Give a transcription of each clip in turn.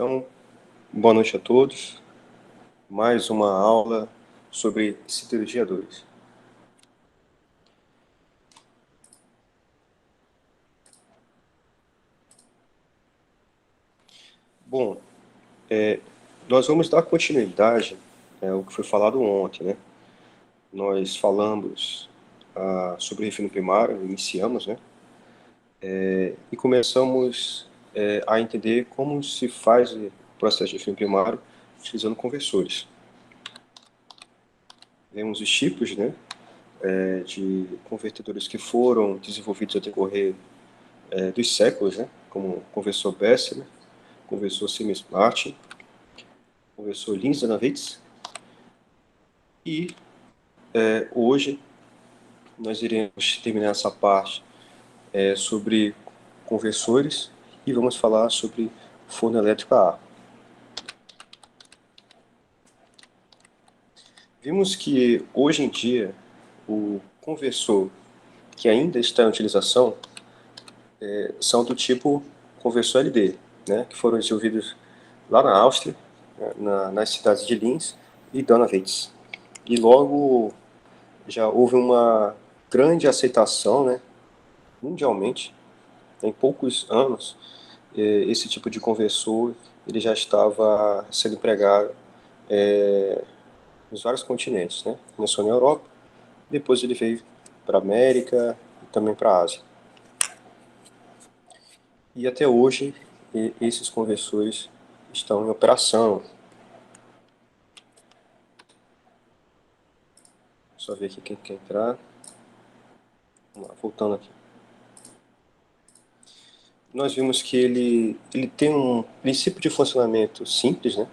Então, boa noite a todos. Mais uma aula sobre citologia 2. Bom, nós vamos dar continuidade ao que foi falado ontem, né? Nós falamos sobre o ensino primário, iniciamos, né? E começamos a entender como se faz o processo de ensino primário utilizando conversores. Vemos os tipos, né? De convertedores que foram desenvolvidos ao decorrer dos séculos, né? Como o conversor Bessemer, conversor Siemens-Martin, conversor Linz-Danawitz, e hoje nós iremos terminar essa parte sobre conversores e vamos falar sobre forno elétrico a ar. Vimos que hoje em dia o conversor que ainda está em utilização são do tipo conversor LD, né, que foram desenvolvidos lá na Áustria, nas cidades de Linz e Donawitz. E logo já houve uma grande aceitação, né, mundialmente. Em poucos anos, esse tipo de conversor ele já estava sendo empregado nos vários continentes, né? Começou na Europa, depois ele veio para a América e também para a Ásia. E até hoje, esses conversores estão em operação. Só ver aqui quem quer entrar. Vamos lá, voltando aqui. Nós vimos que ele tem um princípio de funcionamento simples, né?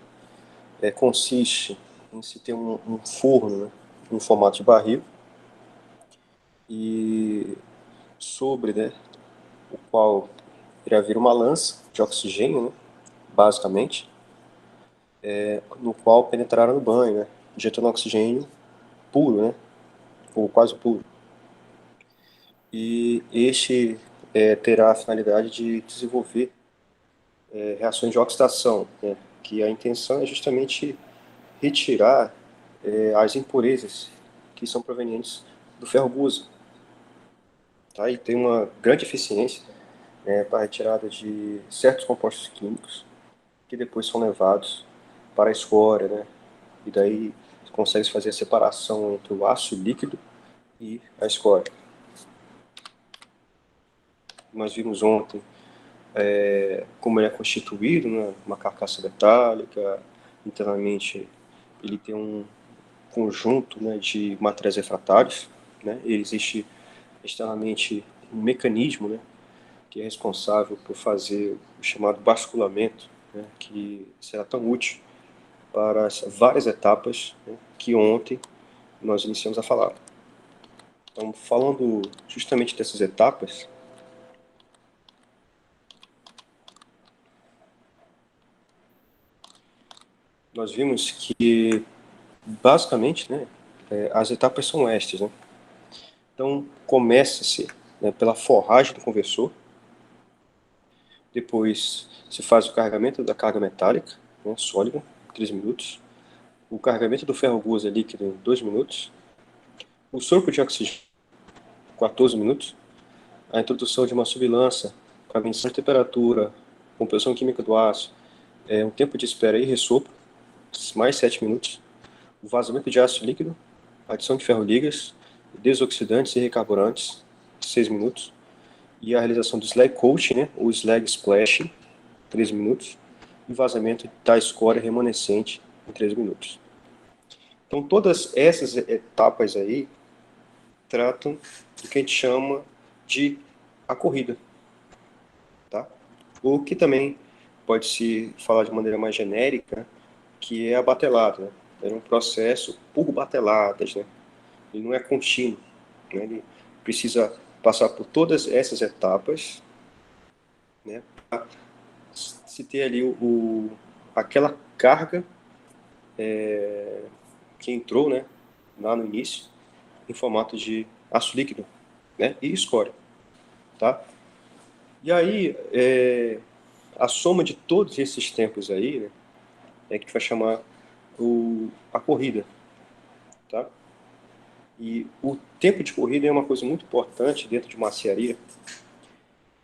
Consiste em se ter um forno, né? Em formato de barril, e sobre, né, o qual iria haver uma lança de oxigênio, né, basicamente, no qual penetrará no banho, né, injetando oxigênio puro, né, ou quase puro. E este terá a finalidade de desenvolver reações de oxidação, né, que a intenção é justamente retirar as impurezas que são provenientes do ferro gusa. Tá? E tem uma grande eficiência para a retirada de certos compostos químicos que depois são levados para a escória, né? E daí consegue fazer a separação entre o ácido líquido e a escória. Nós vimos ontem como ele é constituído, né? Uma carcaça metálica, internamente ele tem um conjunto, né, de materiais refratários, né? Existe externamente um mecanismo, né, que é responsável por fazer o chamado basculamento, né, que será tão útil para as várias etapas, né, que ontem nós iniciamos a falar. Então, falando justamente dessas etapas, nós vimos que, basicamente, né, as etapas são estas. Né? Então, começa-se, né, pela forragem do conversor, depois se faz o carregamento da carga metálica, né, sólida, 3 minutos, o carregamento do ferro gusa líquido em 2 minutos, o sopro de oxigênio, 14 minutos, a introdução de uma sublança para medição de temperatura, composição química do aço, um tempo de espera e ressopro, mais 7 minutos, o vazamento de ácido líquido, adição de ferro-ligas, desoxidantes e recarburantes, 6 minutos, e a realização do slag coating, né, ou slag splashing, 3 minutos, e vazamento da escória remanescente em 3 minutos. Então, todas essas etapas aí tratam do que a gente chama de a corrida, tá? O que também pode se falar de maneira mais genérica, que é a batelada, né? É um processo por bateladas, né? Ele não é contínuo, né? Ele precisa passar por todas essas etapas, né? Para se ter ali aquela carga que entrou, né? Lá no início, em formato de aço líquido, né? E escória, tá? E aí, a soma de todos esses tempos aí, né, é que a gente vai chamar a corrida, tá? E o tempo de corrida é uma coisa muito importante dentro de uma aciaria,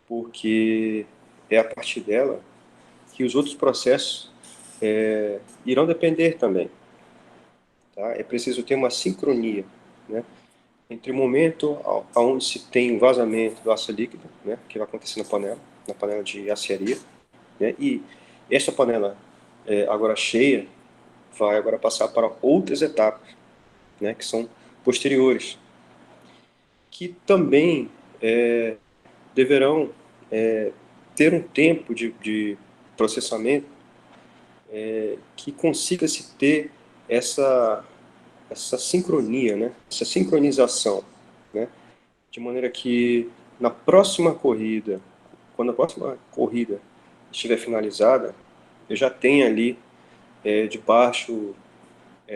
porque é a partir dela que os outros processos irão depender também, tá? É preciso ter uma sincronia, né, entre o momento onde se tem um vazamento do ácido líquido, né, que vai acontecer na panela de aciaria, né, e essa panela agora cheia vai agora passar para outras etapas, né, que são posteriores, que também deverão ter um tempo de processamento que consiga se ter essa sincronia, né, essa sincronização, né, de maneira que na próxima corrida, quando a próxima corrida estiver finalizada, eu já tenha ali debaixo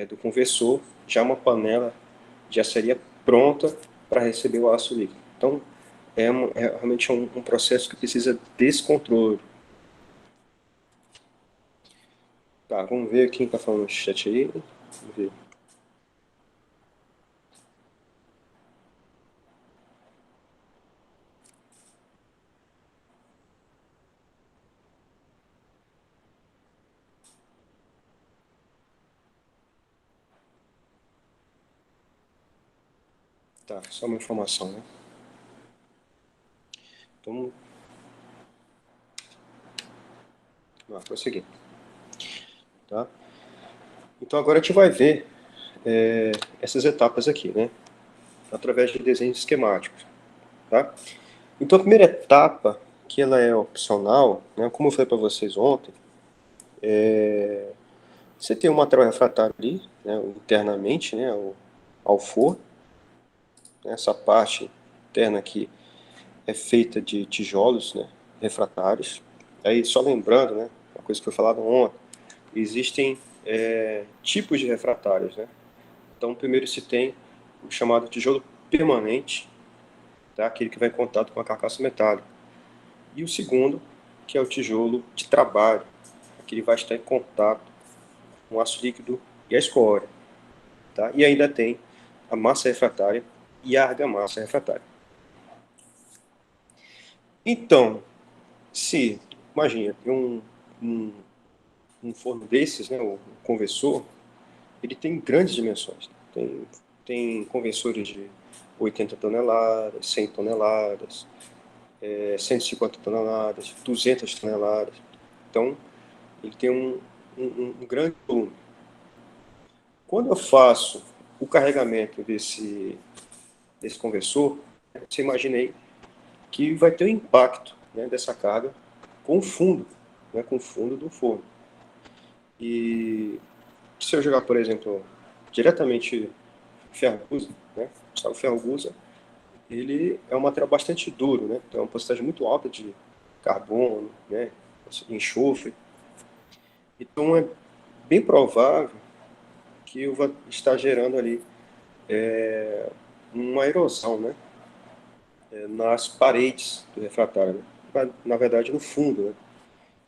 do conversor já uma panela já seria pronta para receber o ácido líquido. Então, realmente um processo que precisa desse controle. Tá, vamos ver quem está falando no chat aí. Vamos ver. Tá, só uma informação, né? Então, vamos prosseguir. Tá? Então, agora a gente vai ver essas etapas aqui, né? Através de desenhos esquemáticos. Tá? Então, a primeira etapa, que ela é opcional, né? Como eu falei para vocês ontem, você tem um material refratário ali, né, internamente, né, ao forno. Essa parte interna aqui é feita de tijolos, né, refratários. Aí, só lembrando, né, uma coisa que foi falada ontem, existem tipos de refratários, né? Então, primeiro se tem o chamado tijolo permanente, tá? Aquele que vai em contato com a carcaça metálica. E o segundo, que é o tijolo de trabalho, que ele vai estar em contato com o aço líquido e a escória. Tá? E ainda tem a massa refratária e a argamassa refratária. Então, se, imagina, um forno desses, né, o conversor, ele tem grandes dimensões. Tem conversores de 80 toneladas, 100 toneladas, 150 toneladas, 200 toneladas. Então, ele tem um grande volume. Quando eu faço o carregamento desse conversor, você imagina aí que vai ter um impacto, né, dessa carga com o fundo, né, com o fundo do forno. E se eu jogar, por exemplo, diretamente ferro-gusa, né, o ferro-gusa, ele é um material bastante duro, né, tem uma porcentagem muito alta de carbono, né, enxofre. Então é bem provável que eu vou estar gerando ali uma erosão, né, nas paredes do refratário, né, na verdade no fundo, né.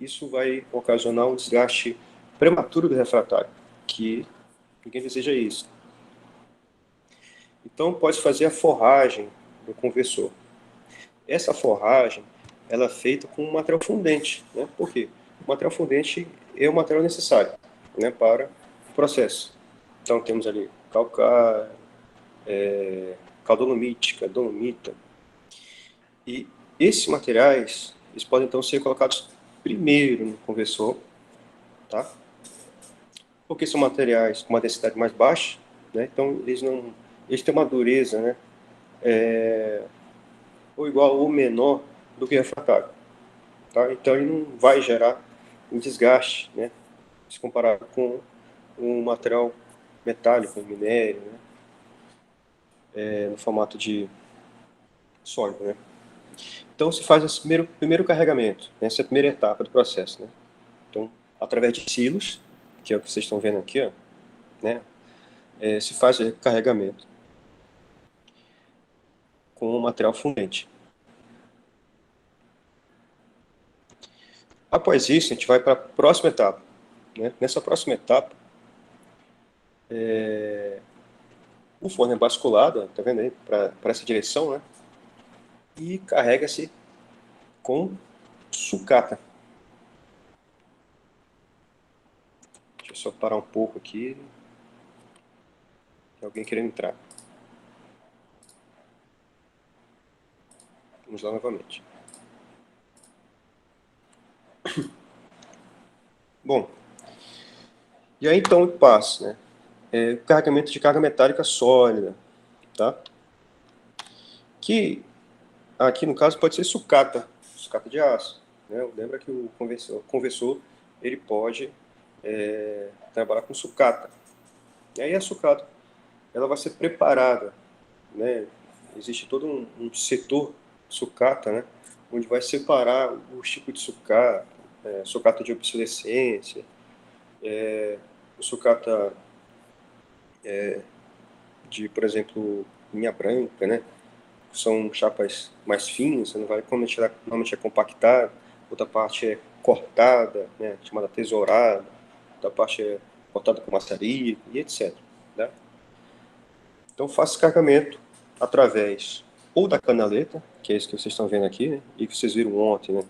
Isso vai ocasionar um desgaste prematuro do refratário, que ninguém deseja isso. Então, pode fazer a forragem do conversor. Essa forragem ela é feita com um material fundente. Né? Por quê? O material fundente é o material necessário, né, para o processo. Então, temos ali calcário, caldolomítica, dolomita. E esses materiais eles podem, então, ser colocados primeiro no conversor, tá? Porque são materiais com uma densidade mais baixa, né? Então eles têm uma dureza, né, ou igual ou menor do que refratário, tá? Então ele não vai gerar um desgaste, né, se comparado com um material metálico, um minério, né, no formato de sólido, né? Então se faz esse primeiro carregamento, né, essa é a primeira etapa do processo, né? Então, através de silos, que é o que vocês estão vendo aqui, ó, né, se faz o carregamento com o material fundente. Após isso, a gente vai para a próxima etapa, né? Nessa próxima etapa, o forno é basculado, tá vendo aí, para essa direção, né? E carrega-se com sucata. Deixa eu só parar um pouco aqui. Tem alguém querendo entrar. Vamos lá novamente. Bom, e aí então o passo, né? O carregamento de carga metálica sólida, tá? Que aqui no caso pode ser sucata de aço, né? Lembra que o conversor ele pode trabalhar com sucata. E aí a sucata ela vai ser preparada, né? Existe todo um setor sucata, né? Onde vai separar os tipos de sucata, sucata de obsolescência, o sucata de, por exemplo, linha branca, né? São chapas mais finas, você não vai, normalmente é compactada, outra parte é cortada, né? Chamada tesourada, outra parte é cortada com maçarico e etc. Né? Então faço esse carregamento através ou da canaleta, que é isso que vocês estão vendo aqui, né? E que vocês viram ontem, né?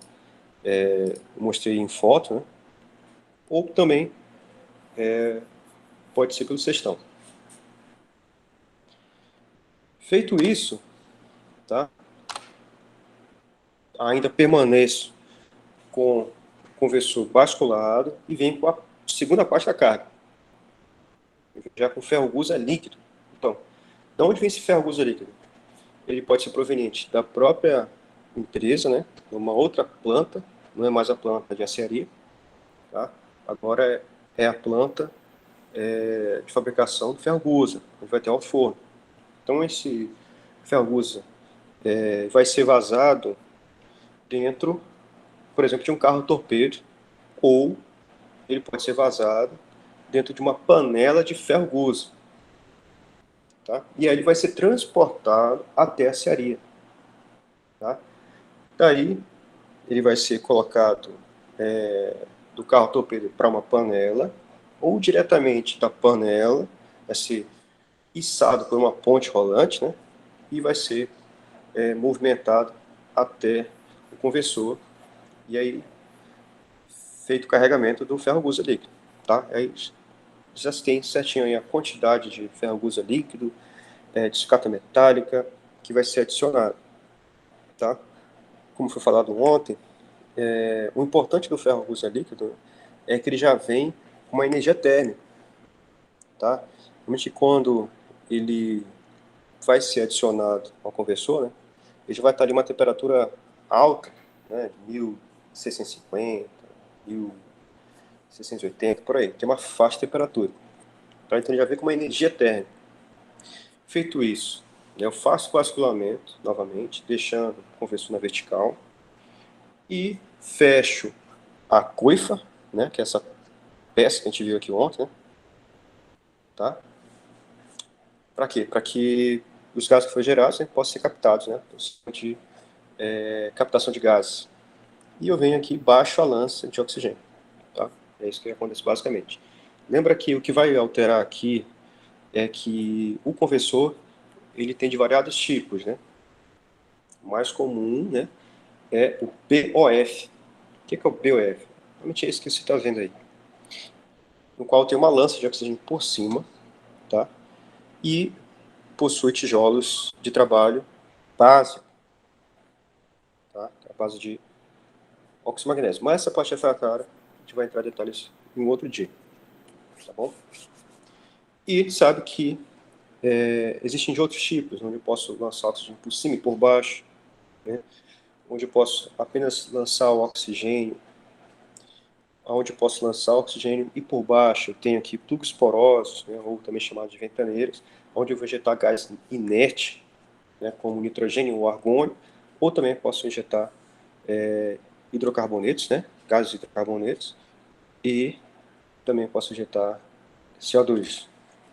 Eu mostrei em foto, né? Ou também pode ser pelo cestão. Feito isso, tá? Ainda permaneço com o conversor basculado e venho com a segunda parte da carga, já com ferro gusa líquido. Então, de onde vem esse ferro gusa líquido? Ele pode ser proveniente da própria empresa, né? De uma outra planta, não é mais a planta de aciaria, tá? Agora é a planta de fabricação do ferro gusa, onde vai ter o forno. Então, esse ferro gusa vai ser vazado dentro, por exemplo, de um carro torpedo, ou ele pode ser vazado dentro de uma panela de ferro gusa. Tá? E aí ele vai ser transportado até a cearia. Tá? Daí ele vai ser colocado do carro torpedo para uma panela, ou diretamente da panela, vai ser içado por uma ponte rolante, né? E vai ser movimentado até o conversor, e aí feito o carregamento do ferro gusa líquido. Tá? Aí já tem certinho aí a quantidade de ferro gusa líquido, de sucata metálica, que vai ser adicionado. Tá? Como foi falado ontem, o importante do ferro gusa líquido é que ele já vem com uma energia térmica. Tá? Realmente quando ele vai ser adicionado ao conversor, né, ele já vai estar ali uma temperatura alta, né, 1650, 1680, por aí. Tem uma faixa de temperatura. Tá? Então ele já vem com uma energia térmica. Feito isso, eu faço o basculamento novamente, deixando o conversor na vertical e fecho a coifa, né, que é essa peça que a gente viu aqui ontem, né, tá? Para quê? Para que os gases que foram gerados, né, possam ser captados, né, de captação de gases. E eu venho aqui e baixo a lança de oxigênio, tá? É isso que acontece basicamente. Lembra que o que vai alterar aqui é que o conversor ele tem de variados tipos, né? O mais comum, né, é o BOF. O que é o BOF? Realmente é isso que você está vendo aí. No qual tem uma lança de oxigênio por cima, tá? E possui tijolos de trabalho básico, tá? A base de óxido magnésio. Mas essa parte refratária, a gente vai entrar em detalhes em um outro dia, tá bom? E sabe que existem de outros tipos, onde eu posso lançar oxigênio por cima e por baixo, né? Onde eu posso apenas lançar o oxigênio, onde eu posso lançar oxigênio e por baixo eu tenho aqui tubos porosos, né, ou também chamados de ventaneiras, onde eu vou injetar gás inerte, né, como nitrogênio ou argônio, ou também posso injetar hidrocarbonetos, né, gases hidrocarbonetos, e também posso injetar CO2,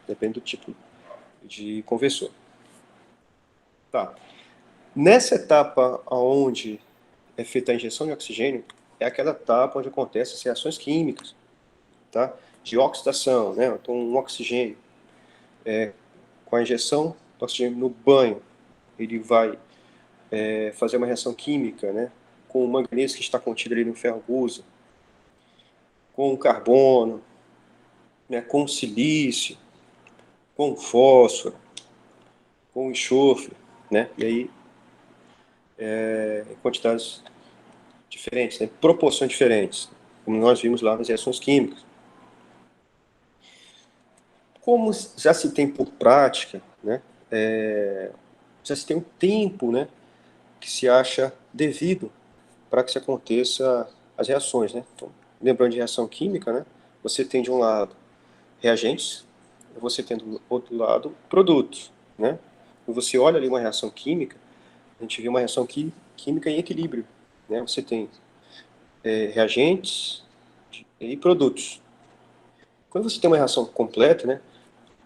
depende do tipo de conversor. Tá. Nessa etapa onde é feita a injeção de oxigênio, é aquela etapa onde acontecem as reações químicas, tá? De oxidação, né? Então, um oxigênio, com a injeção do oxigênio no banho, ele vai fazer uma reação química, né? Com o manganês que está contido ali no ferro gusa, com o carbono, né? Com o silício, com o fósforo, com o enxofre, né? E aí, em quantidades diferentes, né? Proporções diferentes, como nós vimos lá nas reações químicas. Como já se tem por prática, né? Já se tem um tempo, né? Que se acha devido para que se aconteça as reações, né? Então, lembrando de reação química, né? Você tem de um lado reagentes, e você tem do outro lado produtos, né? Quando você olha ali uma reação química, a gente vê uma reação química em equilíbrio, né? Você tem reagentes e produtos. Quando você tem uma reação completa, né?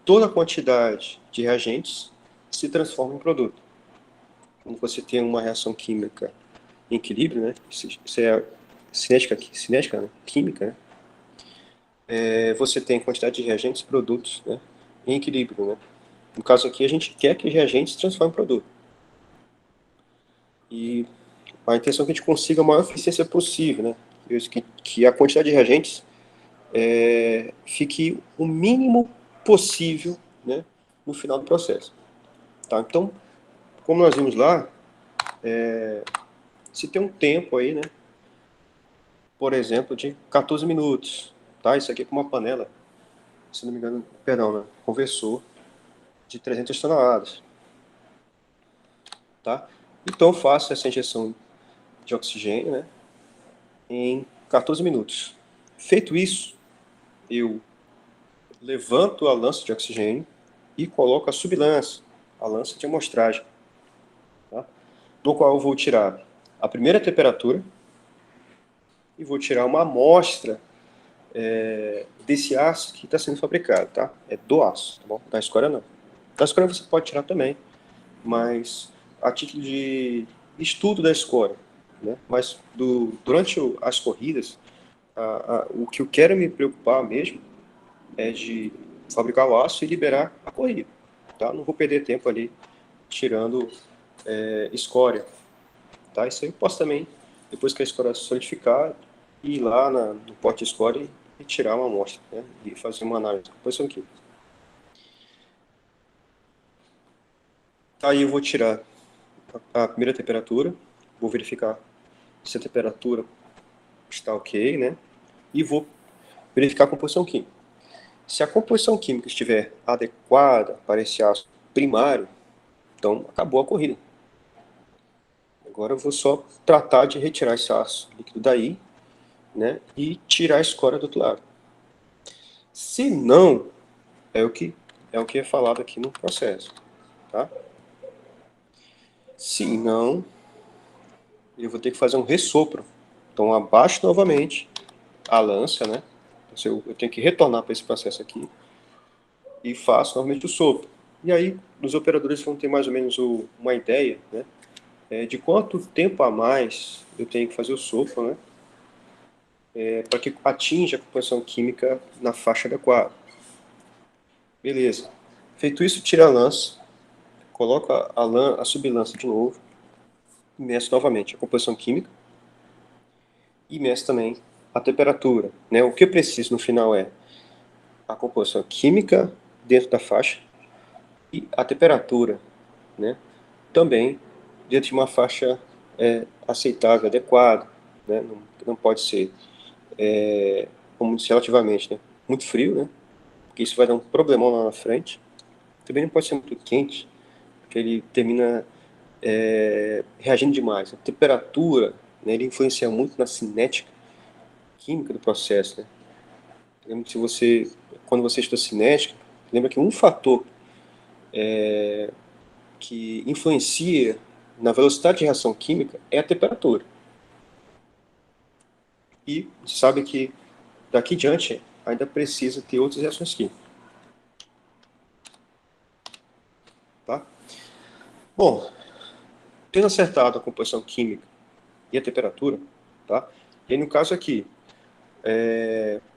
Toda a quantidade de reagentes se transforma em produto. Quando você tem uma reação química em equilíbrio, né? Isso é cinética, né? Química, né? Você tem quantidade de reagentes e produtos, né? Em equilíbrio, né? No caso aqui, a gente quer que reagentes se transformem em produto. E a intenção é que a gente consiga a maior eficiência possível, né? Que a quantidade de reagentes fique o mínimo possível, né? No final do processo. Tá? Então, como nós vimos lá, se tem um tempo aí, né? Por exemplo, de 14 minutos. Tá? Isso aqui é com uma panela, se não me engano, perdão, né? Conversor de 300 toneladas. Tá? Então, eu faço essa injeção de oxigênio, né? Em 14 minutos. Feito isso, eu levanto a lança de oxigênio e coloco a sublança, a lança de amostragem, tá? Do qual eu vou tirar a primeira temperatura e vou tirar uma amostra desse aço que está sendo fabricado, tá? É do aço, tá bom? Da escória não. Da escória você pode tirar também, mas a título de estudo da escória, né? Mas durante as corridas, o que eu quero me preocupar mesmo é de fabricar o aço e liberar a corrida, tá? Não vou perder tempo ali tirando escória, tá? Isso aí eu posso também, depois que a escória solidificar, ir lá no pote de escória e tirar uma amostra, né? E fazer uma análise de composição química. Aí eu vou tirar a primeira temperatura, vou verificar se a temperatura está ok, né? E vou verificar a composição química. Se a composição química estiver adequada para esse ácido primário, então acabou a corrida. Agora eu vou só tratar de retirar esse ácido líquido daí, né? E tirar a escória do outro lado. Se não, é o que é falado aqui no processo, tá? Se não, eu vou ter que fazer um ressopro. Então abaixo novamente a lança, né? Então, eu tenho que retornar para esse processo aqui e faço novamente o sopro. E aí os operadores vão ter mais ou menos uma ideia, né? De quanto tempo a mais eu tenho que fazer o sopro, né? Para que atinja a composição química na faixa adequada. Beleza. Feito isso, tira a lança, coloca a sublança de novo, meço novamente a composição química e meço também a temperatura, né? O que eu preciso no final é a composição química dentro da faixa e a temperatura, né? Também dentro de uma faixa aceitável, adequada, né? Não pode ser, como disse, relativamente, né? Muito frio, né? Porque isso vai dar um problemão lá na frente. Também não pode ser muito quente, porque ele termina reagindo demais. A temperatura, né, ele influencia muito na cinética química do processo, né? Lembra que quando você estuda cinética, lembra que um fator que influencia na velocidade de reação química é a temperatura. E sabe que daqui em diante ainda precisa ter outras reações químicas, tá? Bom, tendo acertado a composição química e a temperatura, tá? E no caso aqui,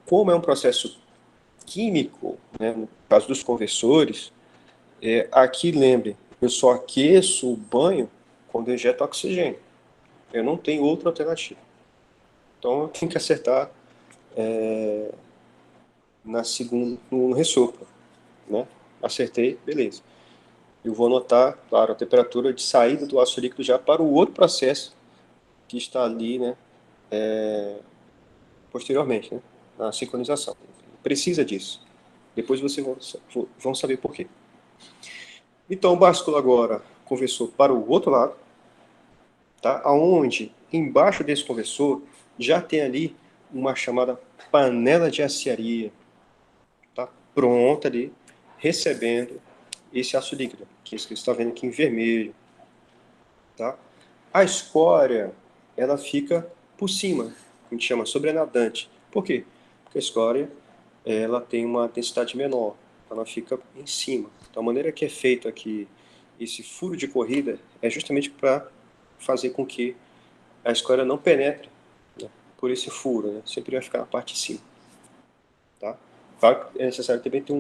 como é um processo químico, né, no caso dos conversores, aqui lembre, eu só aqueço o banho quando eu injeto oxigênio. Eu não tenho outra alternativa. Então eu tenho que acertar no ressopro, né? Acertei, beleza. Eu vou anotar, claro, a temperatura de saída do ácido líquido já para o outro processo que está ali, né, posteriormente, né, na sincronização. Precisa disso. Depois vocês vão saber por quê. Então, o básculo agora conversou para o outro lado, tá? Aonde, embaixo desse conversor, já tem ali uma chamada panela de aciaria, tá? Pronta ali, recebendo esse ácido líquido, que é isso que você está vendo aqui em vermelho, tá? A escória, ela fica por cima, a gente chama sobrenadante. Por quê? Porque a escória, ela tem uma densidade menor, ela fica em cima. Então, a maneira que é feito aqui esse furo de corrida é justamente para fazer com que a escória não penetre, né, por esse furo, né? Sempre vai ficar na parte de cima. Tá? Claro que é necessário também ter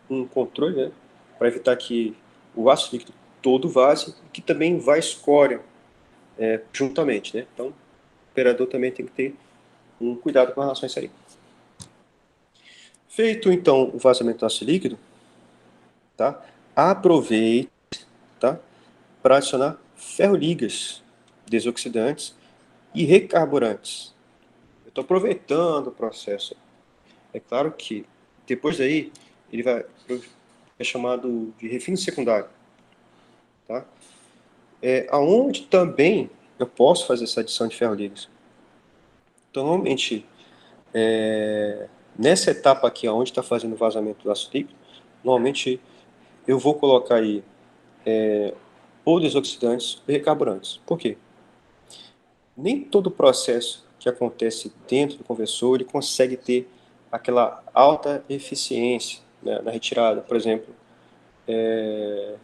um controle, né, para evitar que o ácido líquido todo vaze e que também vá escória juntamente. Né? Então, o operador também tem que ter um cuidado com relação a isso aí. Feito, então, o vazamento do ácido líquido, tá? Aproveite, tá, para adicionar ferroligas desoxidantes e recarburantes. Eu estou aproveitando o processo. É claro que depois daí ele é chamado de refino secundário, tá? Aonde também eu posso fazer essa adição de ferroligas. Então, normalmente, nessa etapa aqui, onde está fazendo o vazamento do ácido líquido, normalmente eu vou colocar aí ou desoxidantes ou recarburantes. Por quê? Nem todo processo que acontece dentro do conversor ele consegue ter aquela alta eficiência, né, na retirada, por exemplo,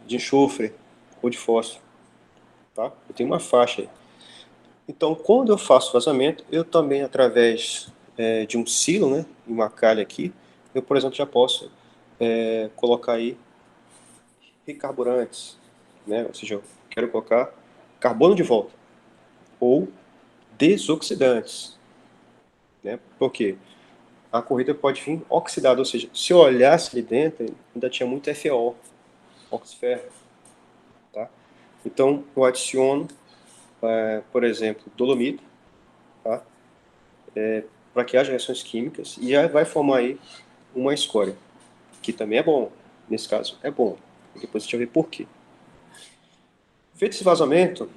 de enxofre ou de fósforo. Tá? Eu tenho uma faixa aí. Então, quando eu faço vazamento, eu também, através de um silo, né, e uma calha aqui, eu, por exemplo, já posso colocar aí recarburantes, né, ou seja, eu quero colocar carbono de volta, ou desoxidantes, né, porque a corrida pode vir oxidada, ou seja, se eu olhasse ali dentro, ainda tinha muito FeO, oxferro, tá? Então, eu adiciono, por exemplo, dolomita, tá? Para que haja reações químicas e já vai formar aí uma escória, que também é bom, nesse caso é bom. Depois a gente vai ver por quê. Feito esse vazamento,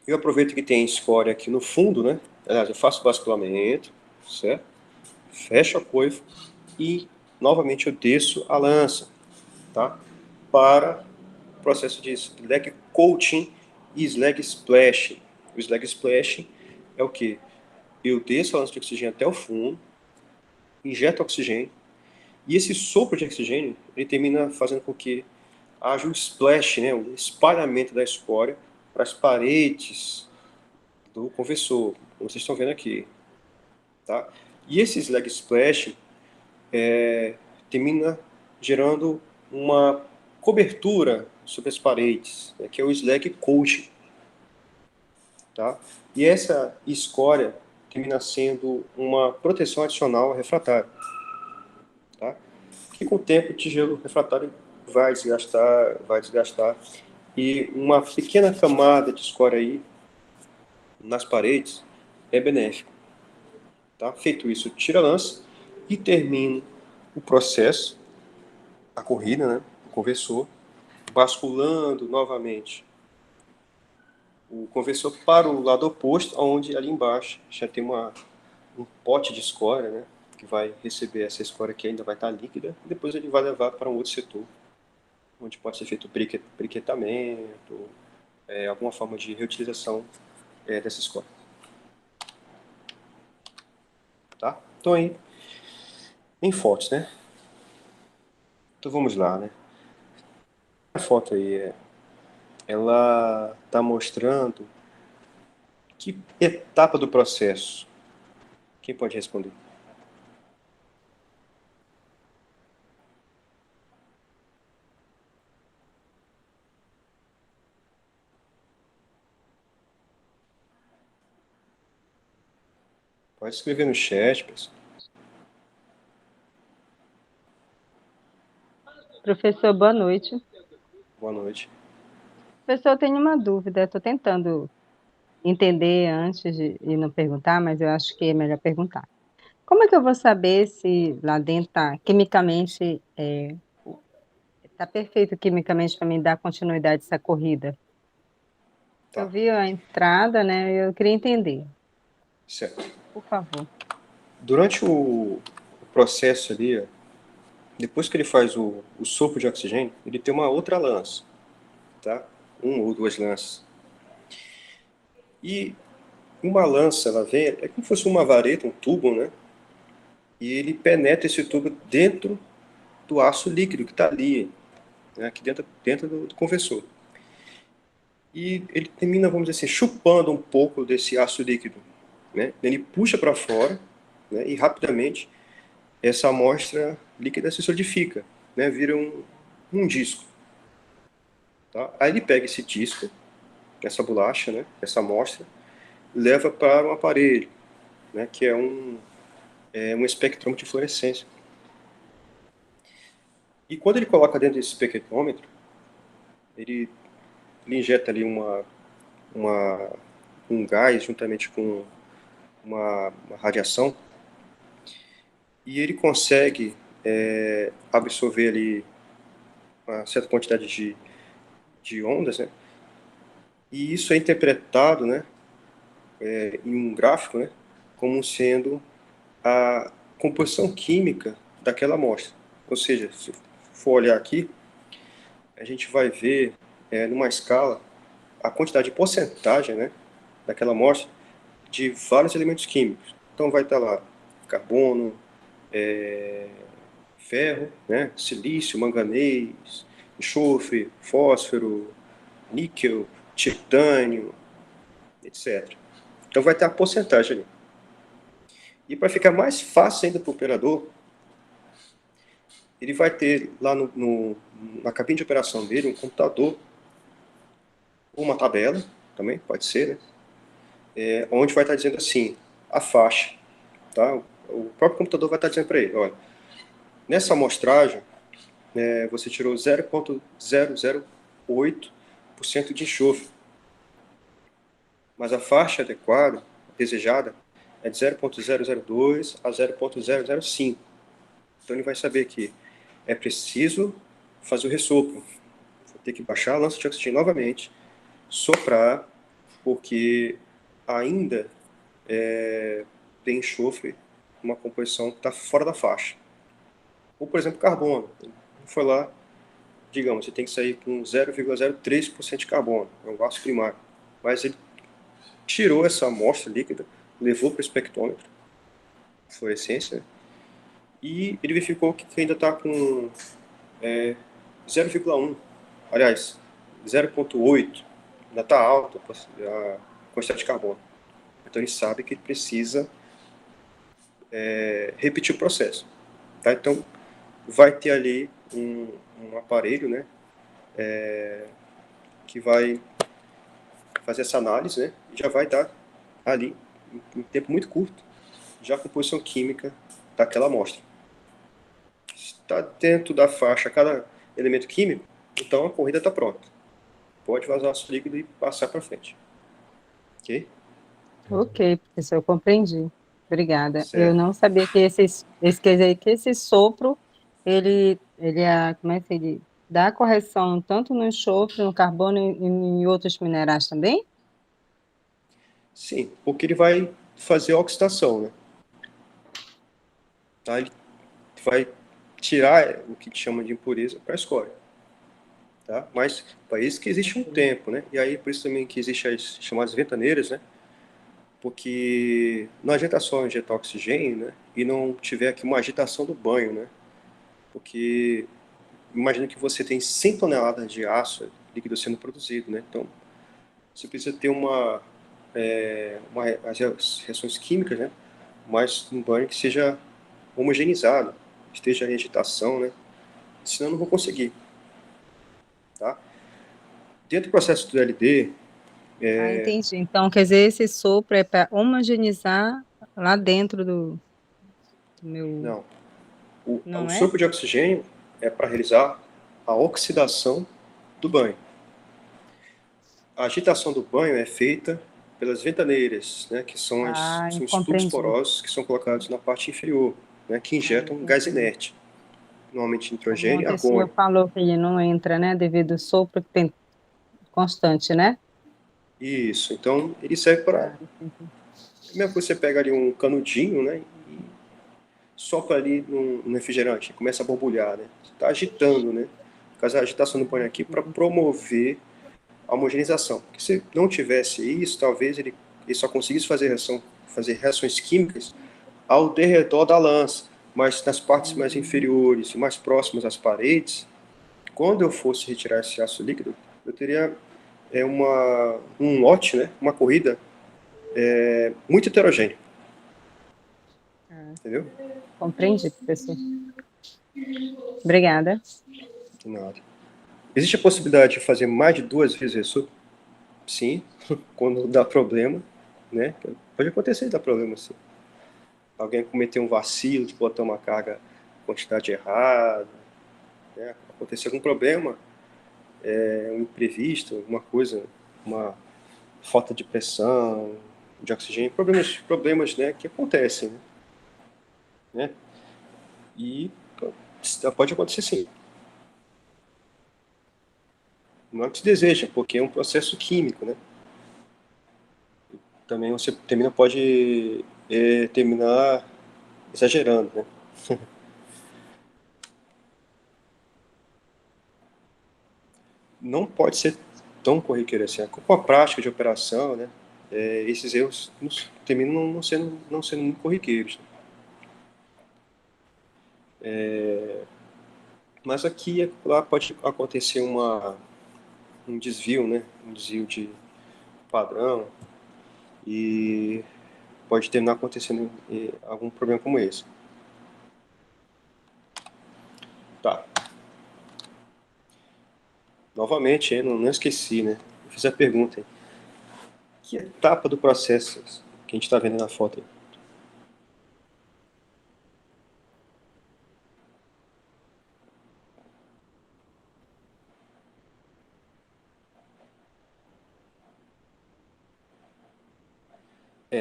eu aproveito que tem escória aqui no fundo, né? Aliás, eu faço o basculamento, certo? Fecho a coifa e novamente eu desço a lança, tá? Para o processo de slag coating e slag splashing. O slag splashing é o que? Eu desço a lança de oxigênio até o fundo, injeto oxigênio, e esse sopro de oxigênio ele termina fazendo com que haja um splash, né, um espalhamento da escória para as paredes do conversor, como vocês estão vendo aqui. Tá? E esse slag splash termina gerando uma cobertura sobre as paredes, né, que é o slag coating. Tá? E essa escória termina sendo uma proteção adicional ao refratário. Tá? Que com o tempo o tijolo refratário vai desgastar, e uma pequena camada de escória aí nas paredes é benéfico. Tá? Feito isso, tira a lança e termino o processo, a corrida, né, o conversor, basculando novamente o conversor para o lado oposto, onde ali embaixo já tem um pote de escória, né, que vai receber essa escória que ainda vai estar líquida, e depois ele vai levar para um outro setor, onde pode ser feito briquetamento, alguma forma de reutilização dessa escória. Tá? Então aí, em fotos, né? Então vamos lá, né? A foto aí ela está mostrando Que etapa do processo? Quem pode responder? Pode escrever no chat, pessoal. Professor, boa noite. Boa noite. Professor, eu tenho uma dúvida. Estou tentando entender antes de não perguntar, mas eu acho que é melhor perguntar. Como é que eu vou saber se lá dentro está quimicamente, está perfeito quimicamente para mim dar continuidade a essa corrida? Eu Tá, vi a entrada, né? Eu queria entender, certo. por favor. Durante o processo ali, depois que ele faz o sopro de oxigênio, ele tem uma outra lança, tá? Um ou duas lanças. E uma lança, ela vem, é como se fosse uma vareta, um tubo, né? E ele penetra esse tubo dentro do aço líquido que está ali, né? Aqui dentro do conversor. E ele termina, vamos dizer assim, chupando um pouco desse aço líquido, né? Ele puxa para fora, né? E rapidamente essa amostra líquida se solidifica, né? Vira um disco. Tá? Aí ele pega esse disco, essa bolacha, né? Essa amostra, leva para um aparelho, né? Que é um espectrômetro de fluorescência. E quando ele coloca dentro desse espectrômetro, ele, ele injeta ali uma, um gás juntamente com uma radiação e ele consegue absorver ali uma certa quantidade de ondas, né? E isso é interpretado, né, em um gráfico, né, como sendo a composição química daquela amostra. Ou seja, se for olhar aqui, a gente vai ver numa escala a quantidade de porcentagem, né, daquela amostra de vários elementos químicos. Então vai estar lá carbono, ferro, né, silício, manganês, enxofre, fósforo, níquel, titânio, etc. Então vai ter a porcentagem ali. E para ficar mais fácil ainda para o operador, ele vai ter lá na cabine de operação dele um computador, ou uma tabela, também pode ser, né? Onde vai estar dizendo assim, a faixa. Tá? O próprio computador vai estar dizendo para ele, olha, nessa amostragem, você tirou 0,008% de enxofre, mas a faixa adequada, desejada, é de 0,002 a 0,005. Então ele vai saber que é preciso fazer o ressopro. Vou ter que baixar a lança de oxigênio novamente, soprar, porque ainda tem enxofre, uma composição que está fora da faixa. Ou, por exemplo, carbono. Foi lá, digamos, você tem que sair com 0,03% de carbono, é um gasto primário. Mas ele tirou essa amostra líquida, levou para o espectrômetro, fluorescência, né? E ele verificou que ainda está com 0,1, aliás, 0,8, ainda está alta a quantidade de carbono. Então ele sabe que ele precisa repetir o processo. Tá? Então vai ter ali um aparelho, né, que vai fazer essa análise, né, e já vai dar ali, em tempo muito curto, já a composição química daquela amostra. Está dentro da faixa cada elemento químico, então a corrida está pronta. Pode vazar o líquido e passar para frente. Ok? Ok, professor, eu compreendi. Obrigada. Eu Certo. não sabia que quer dizer, que esse sopro, como é que ele dá correção tanto no enxofre, no carbono e em outros minerais também? Sim, porque ele vai fazer a oxidação, né? Tá? Ele vai tirar o que chama de impureza para a escória. Tá? Mas para isso que existe um tempo, né? E aí por isso também que existe as chamadas ventaneiras, né? Porque não adianta só injetar oxigênio, né? E não tiver aqui uma agitação do banho, né? Porque imagina que você tem 100 toneladas de aço líquido sendo produzido, né? Então você precisa ter as reações químicas, né? Mas um banho que seja homogeneizado, esteja em agitação, né? Senão eu não vou conseguir, tá? Dentro do processo do LD, Ah, entendi. Então, quer dizer, esse sopro é para homogeneizar lá dentro do meu. não, o Não é? sopro de oxigênio é para realizar a oxidação do banho. A agitação do banho é feita pelas ventaneiras, né, que são, Ah, são os tubos compreendi. porosos que são colocados na parte inferior, né, que Ah, injetam gás entendi. inerte, normalmente Como nitrogênio e Montesquieu argônio. falou que ele não entra, né, devido ao sopro que tem constante, né? Isso, então ele serve para... Ah, entendi. Primeiro você pega ali um canudinho, né, e sopra ali no refrigerante, começa a borbulhar, né? Você está agitando, né? Por causa da agitação do banho aqui para Entendi. promover a homogeneização. Porque se não tivesse isso, talvez ele só conseguisse fazer reações químicas ao derredor da lança, mas nas partes mais inferiores e mais próximas às paredes, quando eu fosse retirar esse ácido líquido, eu teria um lote, né, uma corrida muito heterogênea, Ah, entendeu? compreendi, professor. Obrigada. Nada. Existe a possibilidade de fazer mais de 2 vezes isso? Sim, quando dá problema, né? Pode acontecer de dar problema, sim. Alguém cometer um vacilo de botar uma carga, quantidade errada, né? Acontecer algum problema, um imprevisto, alguma coisa, uma falta de pressão, de oxigênio, problemas, né, que acontecem, né? E pode acontecer sim. Não é o que se deseja, porque é um processo químico, né? Também você termina, pode terminar exagerando, né? Não pode ser tão corriqueiro assim. Com a prática de operação, né? Esses erros terminam não sendo muito corriqueiros. Mas aqui e lá pode acontecer um desvio, né? Um desvio de padrão e pode terminar acontecendo algum problema como esse. Tá. Novamente, não esqueci, né? Eu fiz a pergunta. Hein? Que etapa do processo que a gente está vendo na foto aí?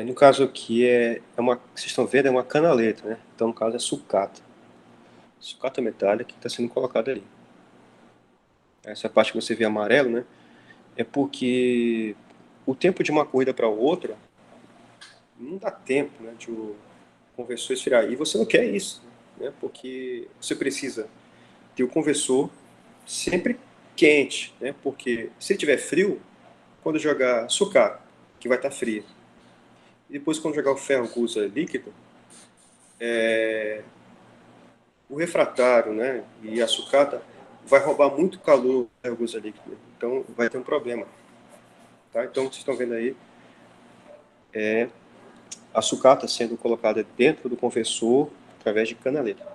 No caso aqui, vocês estão vendo, é uma canaleta, né? Então, no caso, é sucata. Sucata metálica que está sendo colocada ali. Essa parte que você vê amarelo, né? É porque o tempo de uma corrida para outra não dá tempo, né? De o conversor esfriar. E você não quer isso, né? Porque você precisa ter o conversor sempre quente, né? Porque se ele estiver frio, quando jogar sucata, que vai estar fria, e depois quando jogar o ferro que usa líquido, o refratário, né, e a sucata vai roubar muito calor da argosa líquida. Então vai ter um problema. Tá? Então vocês estão vendo aí a sucata sendo colocada dentro do conversor através de canaleta.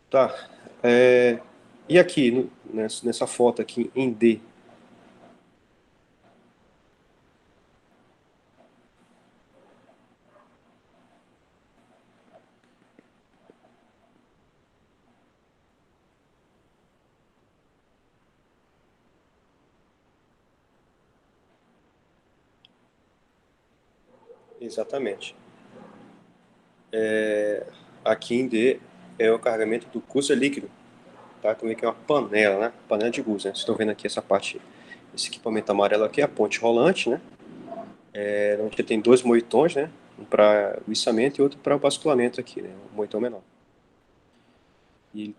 Tá. E aqui, nessa foto aqui em D? Exatamente. Aqui em D é o carregamento do gusa líquido. Tá? Então aqui é uma panela, né? Panela de gusa. Né? Vocês estão vendo aqui essa parte, esse equipamento amarelo aqui é a ponte rolante, né? Onde tem 2 moitões, né? Um para o içamento e outro para o basculamento aqui, né? O moitão menor. E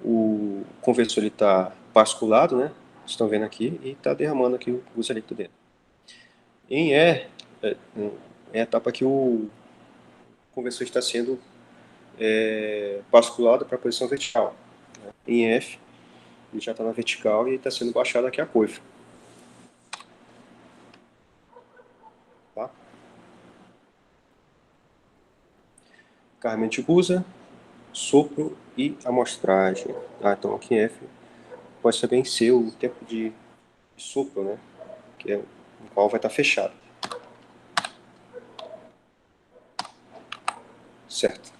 o conversor ele está basculado, né? Vocês estão vendo aqui e está derramando aqui o gusa líquido dentro. Em E, é a etapa que o conversor está sendo basculado para a posição vertical. Em F, ele já está na vertical e está sendo baixado aqui a coifa. Tá? Carregamento de gusa, sopro e amostragem. Então aqui em F pode também ser o tempo de sopro, né? Que é o qual vai estar fechado. Certo.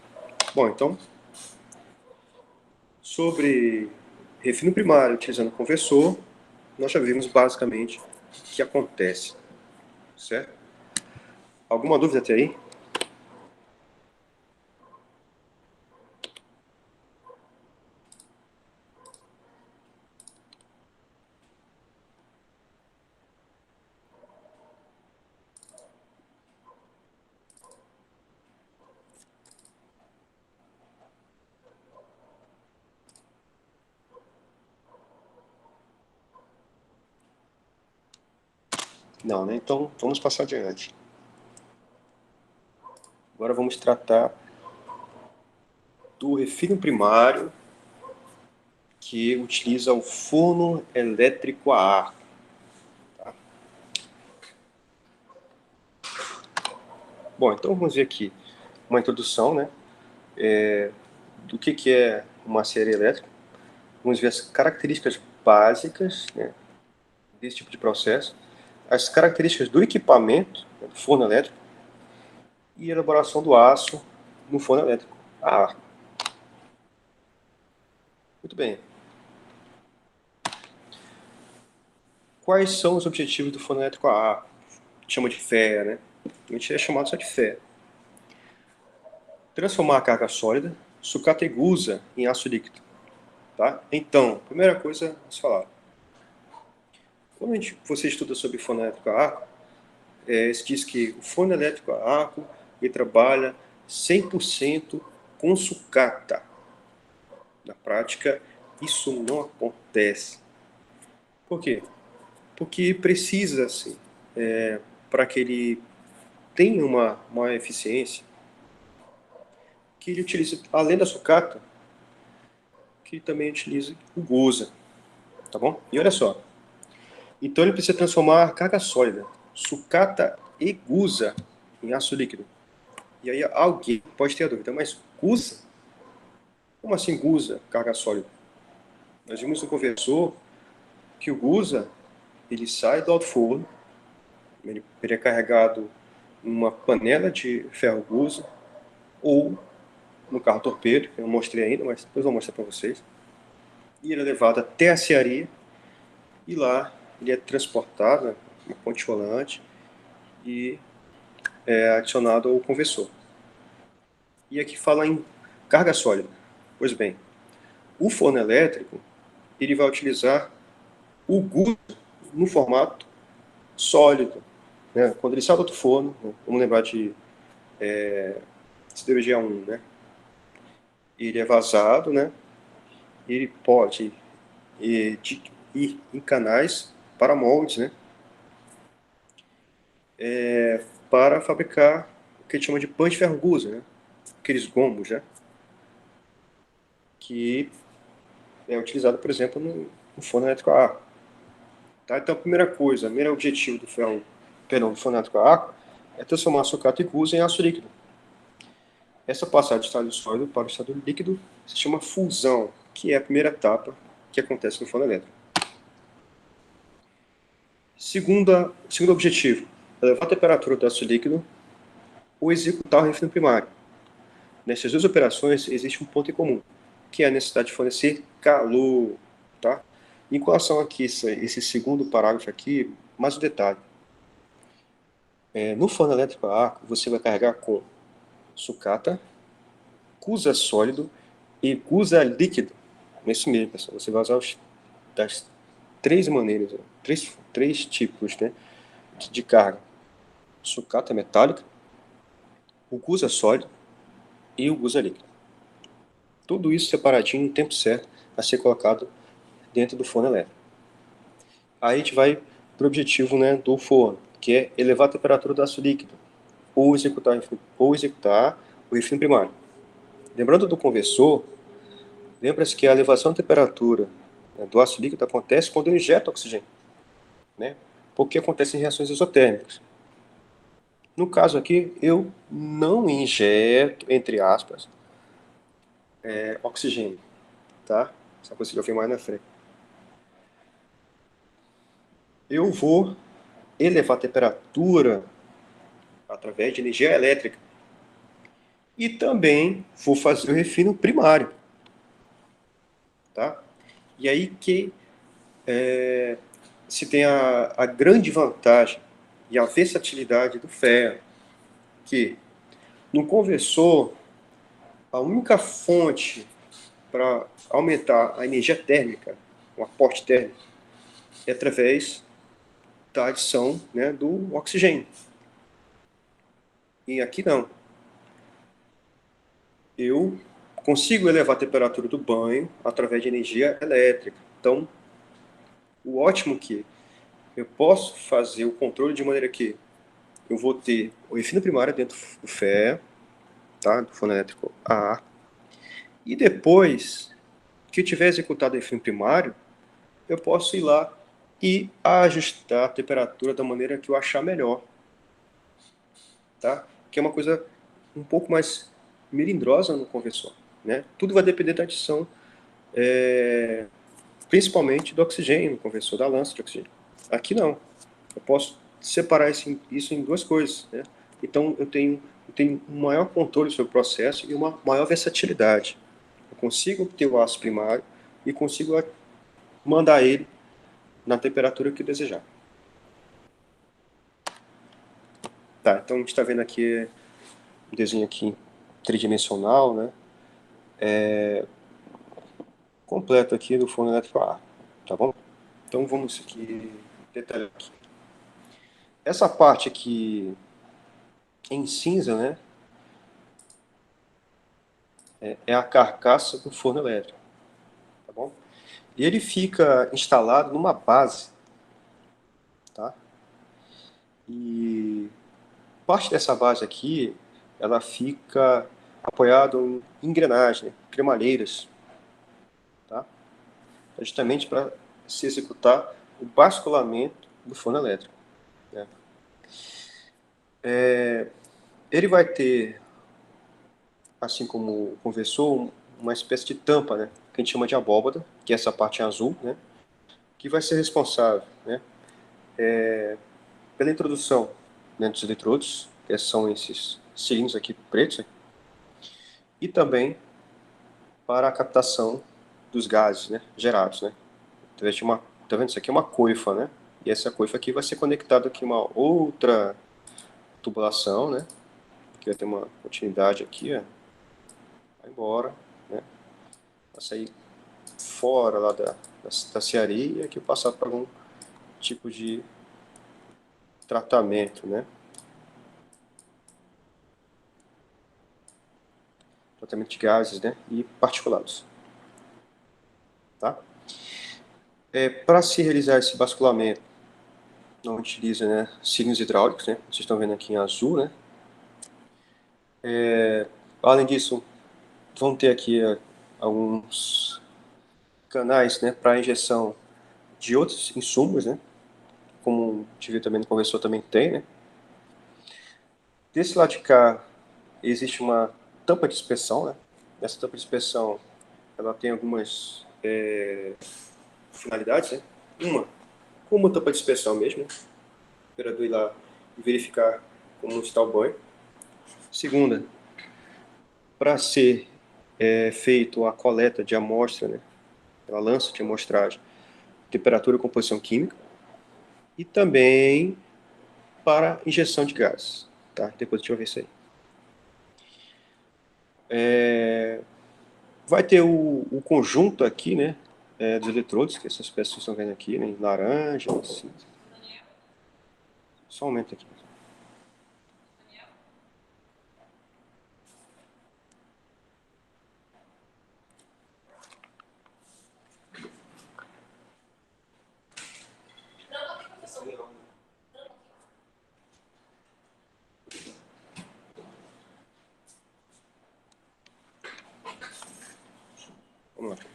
Bom, então, sobre refino primário utilizando conversor, nós já vimos basicamente o que acontece. Certo? Alguma dúvida até aí? Não, né? Então, vamos passar adiante. Agora vamos tratar do refino primário que utiliza o forno elétrico a ar. Tá? Bom, então vamos ver aqui uma introdução, né? Do que é uma série elétrica. Vamos ver as características básicas, né, desse tipo de processo, as características do equipamento, né, do forno elétrico, e a elaboração do aço no forno elétrico a ar. Muito bem. Quais são os objetivos do forno elétrico a ar? Chama de FEA, né? A gente é chamado só de FEA. Transformar a carga sólida, sucata e gusa, em aço líquido. Tá? Então, primeira coisa a se falar. Quando você estuda sobre forno elétrico a ar, se diz que o forno elétrico a ar ele trabalha 100% com sucata. Na prática, isso não acontece. Por quê? Porque precisa, assim, para que ele tenha uma maior eficiência, que ele utilize, além da sucata, que ele também utilize o gusa. Tá bom? E olha só. Então ele precisa transformar a carga sólida, sucata e gusa, em aço líquido. E aí alguém pode ter a dúvida, mas gusa? Como assim gusa, carga sólida? Nós vimos no conversor que o gusa, ele sai do alto forno, ele é carregado em uma panela de ferro gusa, ou no carro torpedo, que eu não mostrei ainda, mas depois eu vou mostrar para vocês. E ele é levado até a cearia, e lá ele é transportado, uma ponte rolante, e é adicionado ao conversor. E aqui fala em carga sólida. Pois bem, o forno elétrico ele vai utilizar o gusa no formato sólido. Né? Quando ele sai do outro forno, né? Vamos lembrar de siderurgia 1, né? Ele é vazado, né? Ele pode ir em canais para moldes, né? Para fabricar o que a gente chama de pães de ferro gusa, né? Aqueles gomos, né? Que é utilizado, por exemplo, no forno elétrico a ar. Tá? Então, a primeira coisa, o primeiro objetivo do do forno elétrico a ar é transformar sucata e gusa em aço líquido. Essa passagem do estado sólido para o estado líquido se chama fusão, que é a primeira etapa que acontece no forno elétrico. Segundo objetivo, elevar a temperatura do aço líquido ou executar o refino primário. Nessas duas operações existe um ponto em comum, que é a necessidade de fornecer calor. Tá? Em relação aqui, esse segundo parágrafo aqui, mais um detalhe. No forno elétrico a ar, você vai carregar com sucata, gusa sólido e gusa líquido. Nesse mesmo, pessoal. Você vai usar das três maneiras, três tipos, né, de carga. Sucata metálica, o gusa sólido e o gusa líquido. Tudo isso separadinho no tempo certo a ser colocado dentro do forno elétrico. Aí a gente vai para o objetivo, né, do forno, que é elevar a temperatura do aço líquido ou executar o refino primário. Lembrando do conversor, lembra-se que a elevação da temperatura né, do ácido líquido acontece quando eu injeto oxigênio, né? Porque acontecem reações exotérmicas. No caso aqui, eu não injeto, entre aspas, oxigênio, tá? Essa coisa que eu vi mais na frente. Eu vou elevar a temperatura através de energia elétrica e também vou fazer o refino primário, tá? E aí que se tem a grande vantagem e a versatilidade do ferro, que no conversor, a única fonte para aumentar a energia térmica, o aporte térmico, é através da adição, né, do oxigênio. E aqui não. Eu consigo elevar a temperatura do banho através de energia elétrica. Então, o ótimo é que eu posso fazer o controle de maneira que eu vou ter o refino primário dentro do ferro, tá, do forno elétrico a ar, e depois que eu tiver executado o refino primário, eu posso ir lá e ajustar a temperatura da maneira que eu achar melhor, tá? Que é uma coisa um pouco mais melindrosa no conversor, né? Tudo vai depender da adição, principalmente do oxigênio no conversor, da lança de oxigênio. Aqui não. Eu posso separar isso em duas coisas, né? Então eu tenho um maior controle sobre o processo e uma maior versatilidade. Eu consigo obter o aço primário e consigo mandar ele na temperatura que eu desejar. Tá, então a gente está vendo aqui um desenho aqui tridimensional, né? Completo aqui do forno elétrico a ar, tá bom? Então vamos aqui detalhar aqui. Essa parte aqui em cinza, né? É a carcaça do forno elétrico, tá bom? E ele fica instalado numa base, tá? E parte dessa base aqui, ela fica apoiada em engrenagem, cremalheiras, tá? Justamente para se executar o basculamento do forno elétrico, né? Ele vai ter, assim como o conversor, uma espécie de tampa, né? Que a gente chama de abóbada, que é essa parte azul, né? Que vai ser responsável, né? Pela introdução, né, dos eletrodos, que são esses cilindros aqui pretos, e também para a captação dos gases, né, gerados, né? Através de uma, tá vendo? Isso aqui é uma coifa, né? E essa coifa aqui vai ser conectada aqui a uma outra tubulação, né? Que vai ter uma continuidade aqui, ó. Vai embora, né? Vai sair fora lá da cearia e aqui passar para algum tipo de tratamento, né? Tratamento de gases, né? E particulados, tá? Para se realizar esse basculamento, não utiliza, né, cilindros hidráulicos, né? Vocês estão vendo aqui em azul, né? Além disso, vão ter aqui alguns canais, né, para injeção de outros insumos, né? Como a gente viu também no conversor também tem, né? Desse lado de cá existe uma tampa de inspeção, né? Essa tampa de inspeção, ela tem algumas finalidades, né? Uma, como tampa de inspeção mesmo, né? O operador ir lá e verificar como está o banho. Segunda, para ser feito a coleta de amostra, né? Pela lança de amostragem, temperatura e composição química. E também para injeção de gases, tá? Depois a gente vai ver isso aí. Vai ter o conjunto aqui, né, dos eletrodos, que essas peças que vocês estão vendo aqui, né, em laranja, assim. Só aumenta aqui. Vamos lá.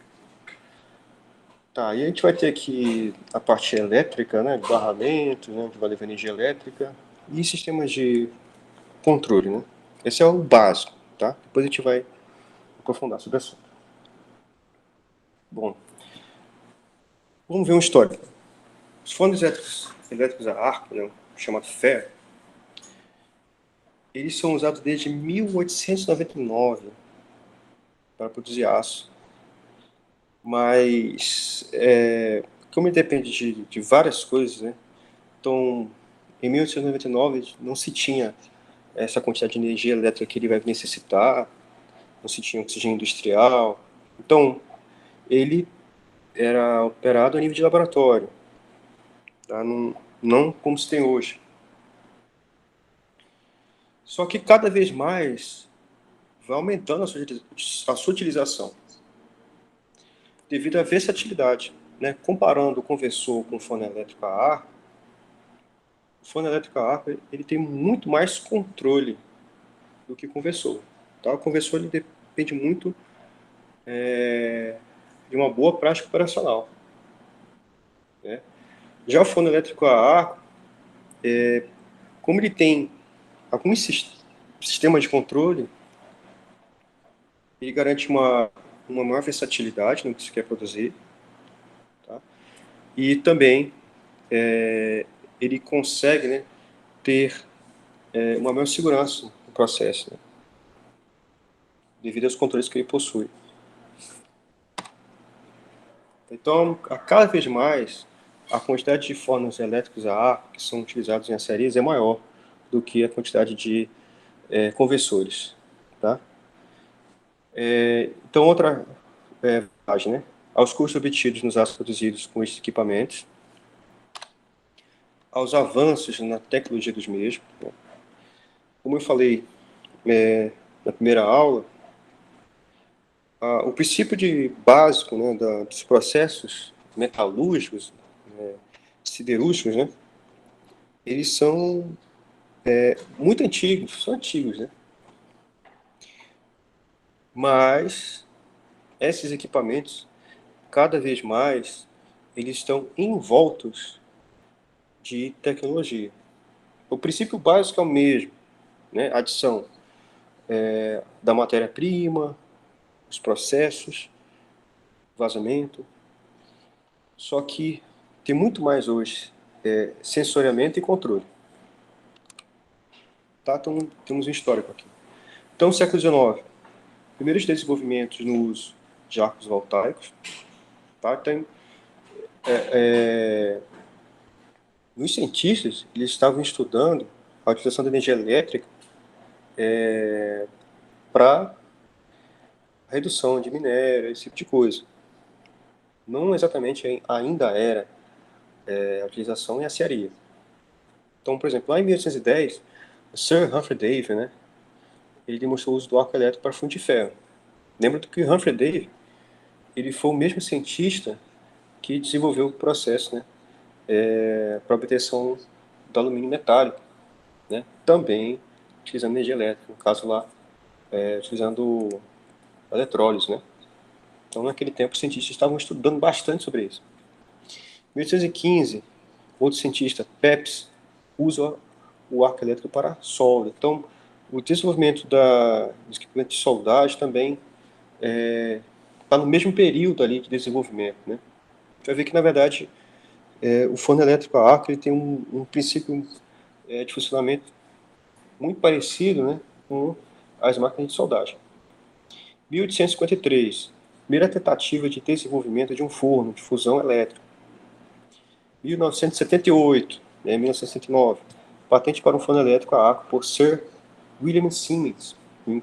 Tá, e a gente vai ter aqui a parte elétrica, né, de barramento, né, que vai levar energia elétrica, e sistemas de controle, né? Esse é o básico, tá? Depois a gente vai aprofundar sobre o assunto. Bom, vamos ver um histórico. Os fornos elétricos a arco, né, chamado ferro, eles são usados desde 1899 para produzir aço. Mas, como ele depende de várias coisas, né? Então, em 1899 não se tinha essa quantidade de energia elétrica que ele vai necessitar, não se tinha oxigênio industrial. Então, ele era operado a nível de laboratório, tá? Não como se tem hoje. Só que cada vez mais vai aumentando a sua utilização, devido à versatilidade. Né? Comparando o conversor com o forno elétrico a ar, o forno elétrico a ar ele tem muito mais controle do que o conversor. Tá? O conversor ele depende muito de uma boa prática operacional. Né? Já o forno elétrico a ar, como ele tem alguns sistemas de controle, ele garante uma maior versatilidade no que se quer produzir. Tá? E também ele consegue, né, ter uma maior segurança no processo, né, devido aos controles que ele possui. Então, a cada vez mais, a quantidade de fornos elétricos a ar que são utilizados em açarias é maior do que a quantidade de conversores. Tá? Então, outra vantagem, né? Aos custos obtidos nos aços produzidos com esses equipamentos, aos avanços na tecnologia dos mesmos. Né? Como eu falei na primeira aula, o princípio básico, né, dos processos metalúrgicos, siderúrgicos, né, eles são muito antigos, são antigos, né? Mas esses equipamentos, cada vez mais, eles estão envoltos de tecnologia. O princípio básico é o mesmo, né? A adição da matéria-prima, os processos, vazamento. Só que tem muito mais hoje sensoriamento e controle. Tá? Então, temos um histórico aqui. Então, século XIX, primeiros desenvolvimentos no uso de arcos voltaicos. Tá? Tem, os cientistas eles estavam estudando a utilização da energia elétrica para redução de minério, esse tipo de coisa. Não exatamente ainda era a utilização em aciaria. Então, por exemplo, lá em 1810, o Sir Humphrey Davy, né, ele demonstrou o uso do arco elétrico para fundo de ferro. Lembra do que o Humphrey Davy, ele foi o mesmo cientista que desenvolveu o processo, né, para obtenção do alumínio metálico, né, também utilizando energia elétrica, no caso lá, utilizando eletrólise, né. Então, naquele tempo, os cientistas estavam estudando bastante sobre isso. Em 1815, outro cientista, Pepys, usa o arco elétrico para solda. Então, o desenvolvimento dos equipamentos de soldagem também está no mesmo período ali de desenvolvimento. Né? A gente vai ver que, na verdade, o forno elétrico a arco ele tem um princípio de funcionamento muito parecido, né, com as máquinas de soldagem. 1853, primeira tentativa de desenvolvimento de um forno de fusão elétrica. 1978, 1979, patente para um forno elétrico a arco por Sir William Siemens.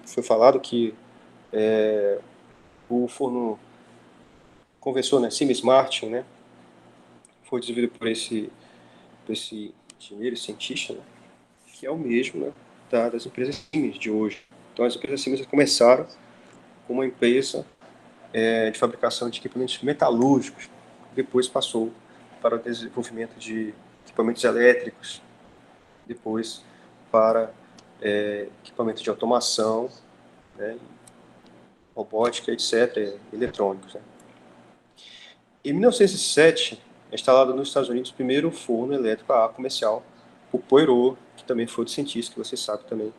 Foi falado que o forno conversor, né, Siemens Martin, né, foi desenvolvido por esse engenheiro, cientista, né, que é o mesmo, né, das empresas Siemens de hoje. Então, as empresas Siemens começaram como uma empresa de fabricação de equipamentos metalúrgicos, depois passou para o desenvolvimento de equipamentos elétricos, depois para equipamentos de automação, né, robótica, etc., eletrônicos. Né. Em 1907, é instalado nos Estados Unidos o primeiro forno elétrico a ar comercial, o Poirot, que também foi outro cientista, que você sabe também,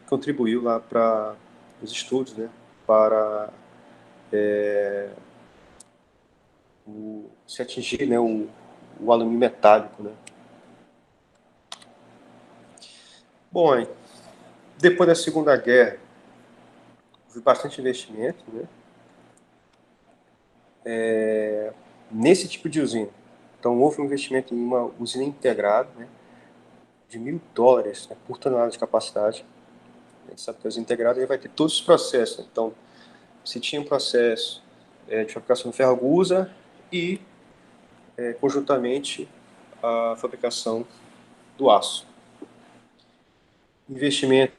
contribuiu lá para os estudos, né, para se atingir, né, o alumínio metálico. Né. Bom, aí, depois da Segunda Guerra, houve bastante investimento, né, nesse tipo de usina. Então, houve um investimento em uma usina integrada, né, de $1.000, né, por tonelada de capacidade. A gente sabe que a usina integrada vai ter todos os processos. Então, se tinha um processo de fabricação de ferro-gusa e, conjuntamente, a fabricação do aço. Investimento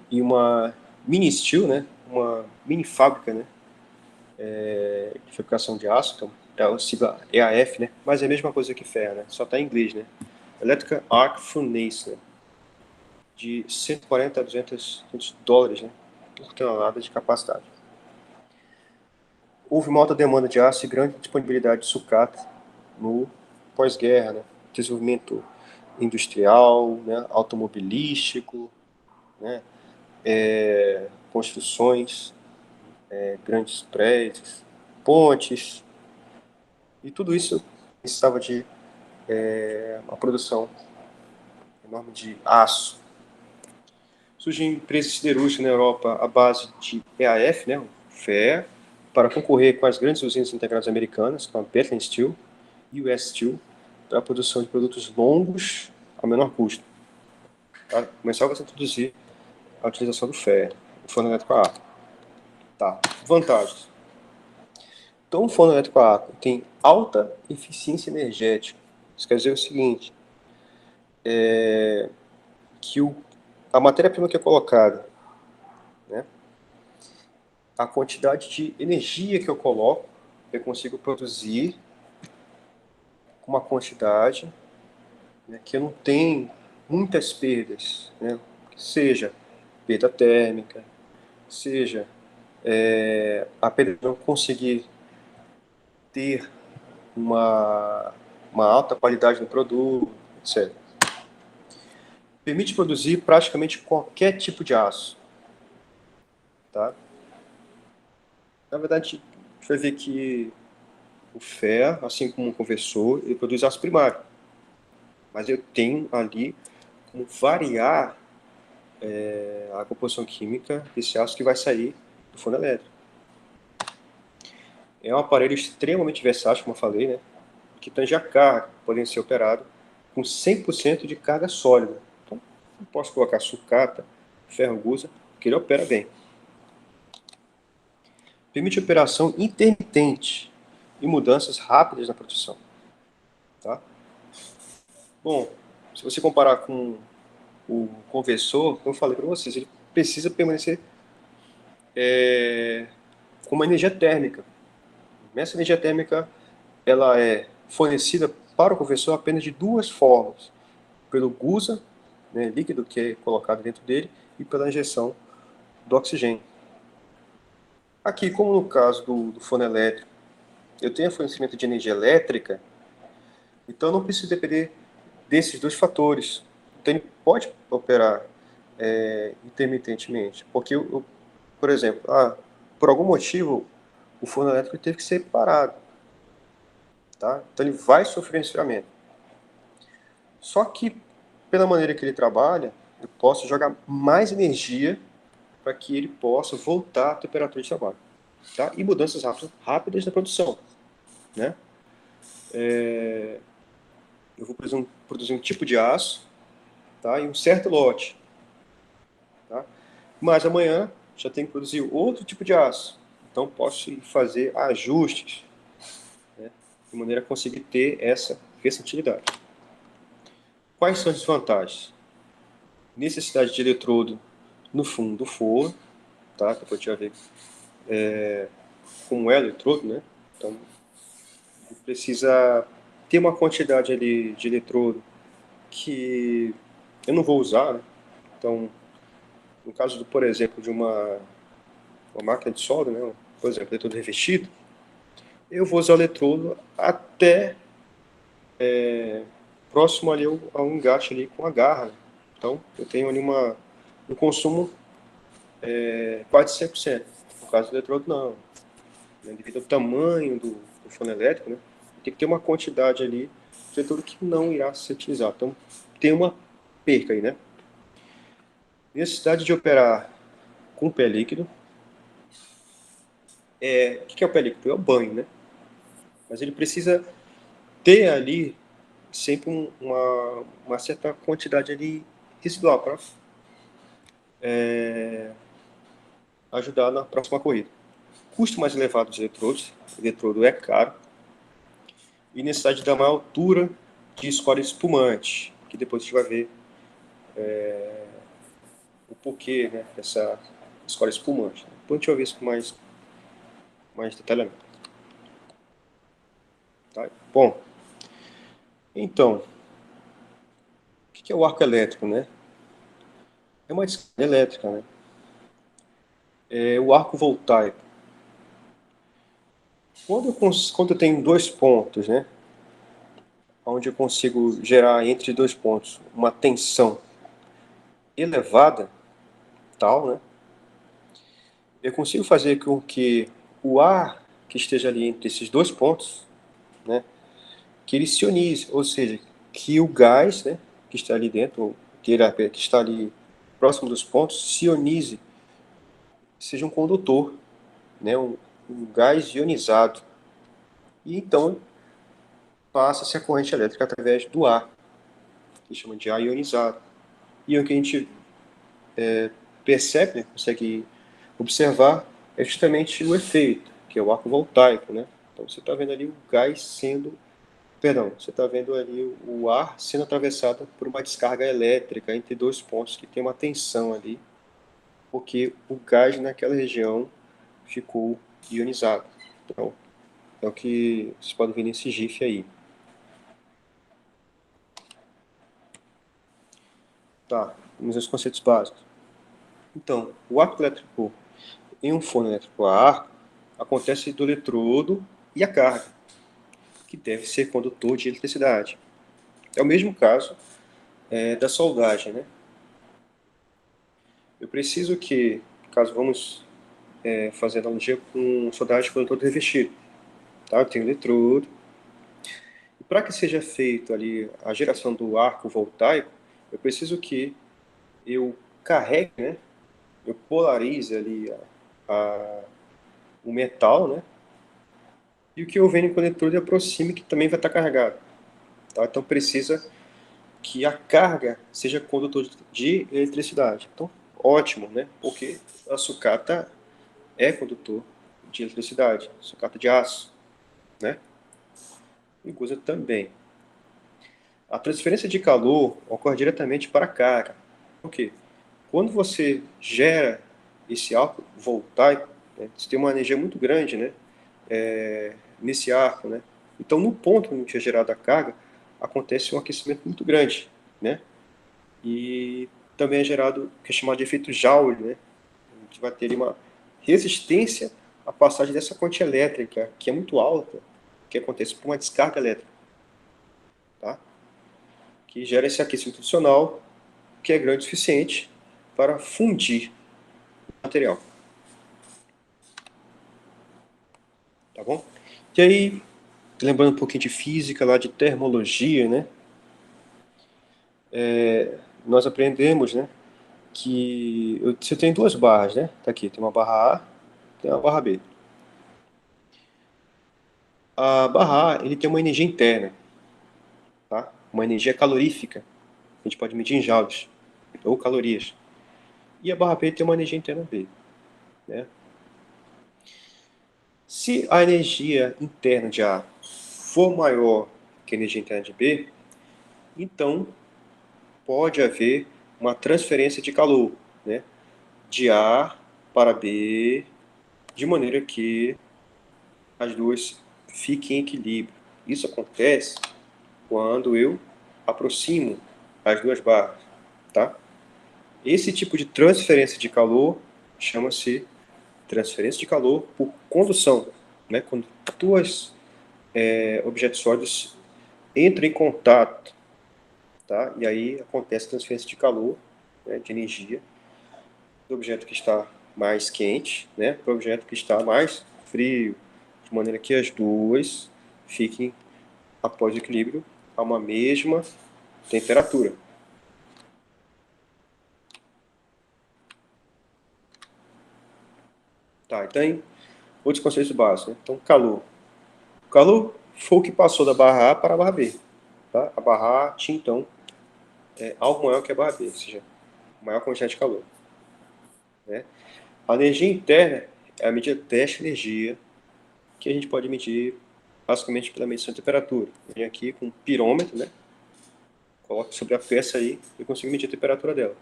em uma mini steel, né, uma mini fábrica, né, de fabricação de aço, então, a sigla EAF, né, mas é a mesma coisa que ferro, né, só está em inglês, né, Electric Arc Furnace, né, de 140 a $200, né, por tonelada de capacidade. Houve uma alta demanda de aço e grande disponibilidade de sucata no pós-guerra, né, desenvolvimento industrial, né, automobilístico, né, construções, grandes prédios, pontes, e tudo isso precisava de uma produção enorme de aço. Surgem empresas siderúrgicas na Europa à base de EAF, né, FE, para concorrer com as grandes usinas integradas americanas, como a Bethlehem Steel e US Steel, para a produção de produtos longos a menor custo. Tá? Começava a se introduzir a utilização do FE, o forno elétrico a ar. Tá. Vantagens. Então, o forno elétrico a ar tem alta eficiência energética. Isso quer dizer o seguinte, que a matéria-prima que é colocada, né, a quantidade de energia que eu coloco, eu consigo produzir com uma quantidade, né, que eu não tenho muitas perdas, né, seja perda térmica, seja a perda de não conseguir ter uma, uma alta qualidade no produto, etc. Permite produzir praticamente qualquer tipo de aço. Tá? Na verdade, a gente vai ver que o ferro, assim como o conversor, ele produz aço primário. Mas eu tenho ali como variar a composição química desse aço que vai sair do forno elétrico. É um aparelho extremamente versátil, como eu falei, né? Que tange a carga, podendo ser operado com 100% de carga sólida. Então, eu posso colocar sucata, ferro-gusa, que ele opera bem. Permite operação intermitente e mudanças rápidas na produção. Tá? Bom, se você comparar com o conversor, como eu falei para vocês, ele precisa permanecer com uma energia térmica. Essa energia térmica ela é fornecida para o conversor apenas de duas formas: pelo gusa, né, líquido que é colocado dentro dele, e pela injeção do oxigênio. Aqui, como no caso do forno elétrico, eu tenho fornecimento de energia elétrica, então eu não preciso depender desses dois fatores. Então ele pode operar intermitentemente, porque, por exemplo, por algum motivo o forno elétrico teve que ser parado, tá? Então ele vai sofrer resfriamento. Só que, pela maneira que ele trabalha, eu posso jogar mais energia para que ele possa voltar à temperatura de trabalho. Tá? E mudanças rápidas na produção. Né? Eu vou produzir um tipo de aço, tá? E um certo lote. Tá? Mas amanhã já tenho que produzir outro tipo de aço. Então posso fazer ajustes, né? De maneira a conseguir ter essa versatilidade. Quais são as desvantagens? Necessidade de eletrodo no fundo do forno, tá? Depois a gente vai ver como é o eletrodo, né? Então precisa ter uma quantidade ali de eletrodo que eu não vou usar, né? Então, no caso, por exemplo, de uma máquina de solda, né? Por exemplo, eletrodo revestido, eu vou usar o eletrodo até próximo ali ao engate ali com a garra. Então, eu tenho ali um consumo quase 100%. No caso do eletrodo, não. Devido ao tamanho do fone elétrico, né, tem que ter uma quantidade ali de eletrodo que não irá ser utilizado. Então, tem uma perca aí, né? Necessidade de operar com pé líquido. O que é o pé líquido? É o banho, né? Mas ele precisa ter ali sempre uma certa quantidade ali residual para ajudar na próxima corrida. Custo mais elevado dos eletrodos, o eletrodo é caro, e necessidade da maior altura de escora espumante, que depois a gente vai ver o porquê, né, dessa escora espumante. Depois a gente vai ver isso com mais detalhamento. Tá? Bom, então, o que é o arco elétrico, né? É uma descarga elétrica, né? É o arco voltaico. Quando eu tenho dois pontos, né, onde eu consigo gerar entre dois pontos uma tensão elevada, tal, né, eu consigo fazer com que o ar que esteja ali entre esses dois pontos, né, que ele se ionize, ou seja, que o gás, né, que está ali dentro, que está ali próximo dos pontos, se ionize, seja um condutor, né, um gás ionizado. E então passa-se a corrente elétrica através do ar, que chama de ar ionizado. E o que a gente percebe, né, consegue observar, é justamente o efeito, que é o arco voltaico, né? Então você está vendo ali o gás sendo, perdão, você está vendo ali o ar sendo atravessado por uma descarga elétrica entre dois pontos que tem uma tensão ali, porque o gás naquela região ficou ionizado. Então, é o que vocês podem ver nesse GIF aí. Tá, vamos aos conceitos básicos. Então, o arco elétrico em um fone elétrico a ar acontece do eletrodo e a carga, que deve ser condutor de eletricidade. É o mesmo caso da soldagem, né? Eu preciso que, caso vamos fazer analogia com soldagem com eletrodo revestido, tá? Eu tenho eletrodo, e para que seja feito ali a geração do arco voltaico, eu preciso que eu carregue, né? Eu polarize ali o metal, né? E o que eu venho com o eletrodo aproxime que também vai estar carregado. Tá? Então precisa que a carga seja condutor de eletricidade. Então, ótimo, né? Porque a sucata é condutor de eletricidade, sucata de aço, né? E coisa também. A transferência de calor ocorre diretamente para a carga. Por quê? Quando você gera esse arco voltaico, né, você tem uma energia muito grande, né? Nesse arco, né? Então, no ponto onde é gerada a carga, acontece um aquecimento muito grande, né? E também é gerado o que é chamado de efeito Joule, né? A gente vai ter uma resistência à passagem dessa corrente elétrica, que é muito alta, que acontece por uma descarga elétrica, tá? Que gera esse aquecimento adicional, que é grande o suficiente para fundir o material. Tá bom? E aí, lembrando um pouquinho de física, lá de termologia, né? Nós aprendemos, né, que você tem duas barras, né? Tá aqui, tem uma barra A, tem uma barra B. A barra A, ele tem uma energia interna, tá? Uma energia calorífica, a gente pode medir em joules, ou calorias. E a barra B tem uma energia interna B, né? Se a energia interna de A for maior que a energia interna de B, então pode haver uma transferência de calor, né? De A para B, de maneira que as duas fiquem em equilíbrio. Isso acontece quando eu aproximo as duas barras, tá? Esse tipo de transferência de calor chama-se transferência de calor por condução. né? Quando dois objetos sólidos entram em contato, tá? E aí acontece a transferência de calor, né, de energia, do objeto que está mais quente, né, para o objeto que está mais frio, de maneira que as duas fiquem, após o equilíbrio, a uma mesma temperatura. Tá, então, outros conceitos básicos, né? Então, calor. O calor foi o que passou da barra A para a barra B. Tá? A barra A tinha, então, algo maior que a barra B, ou seja, maior quantidade de calor. Né? A energia interna é a medida teste de energia que a gente pode medir basicamente pela medição de temperatura. Eu venho aqui com um pirômetro, né? Coloco sobre a peça aí e consigo medir a temperatura dela.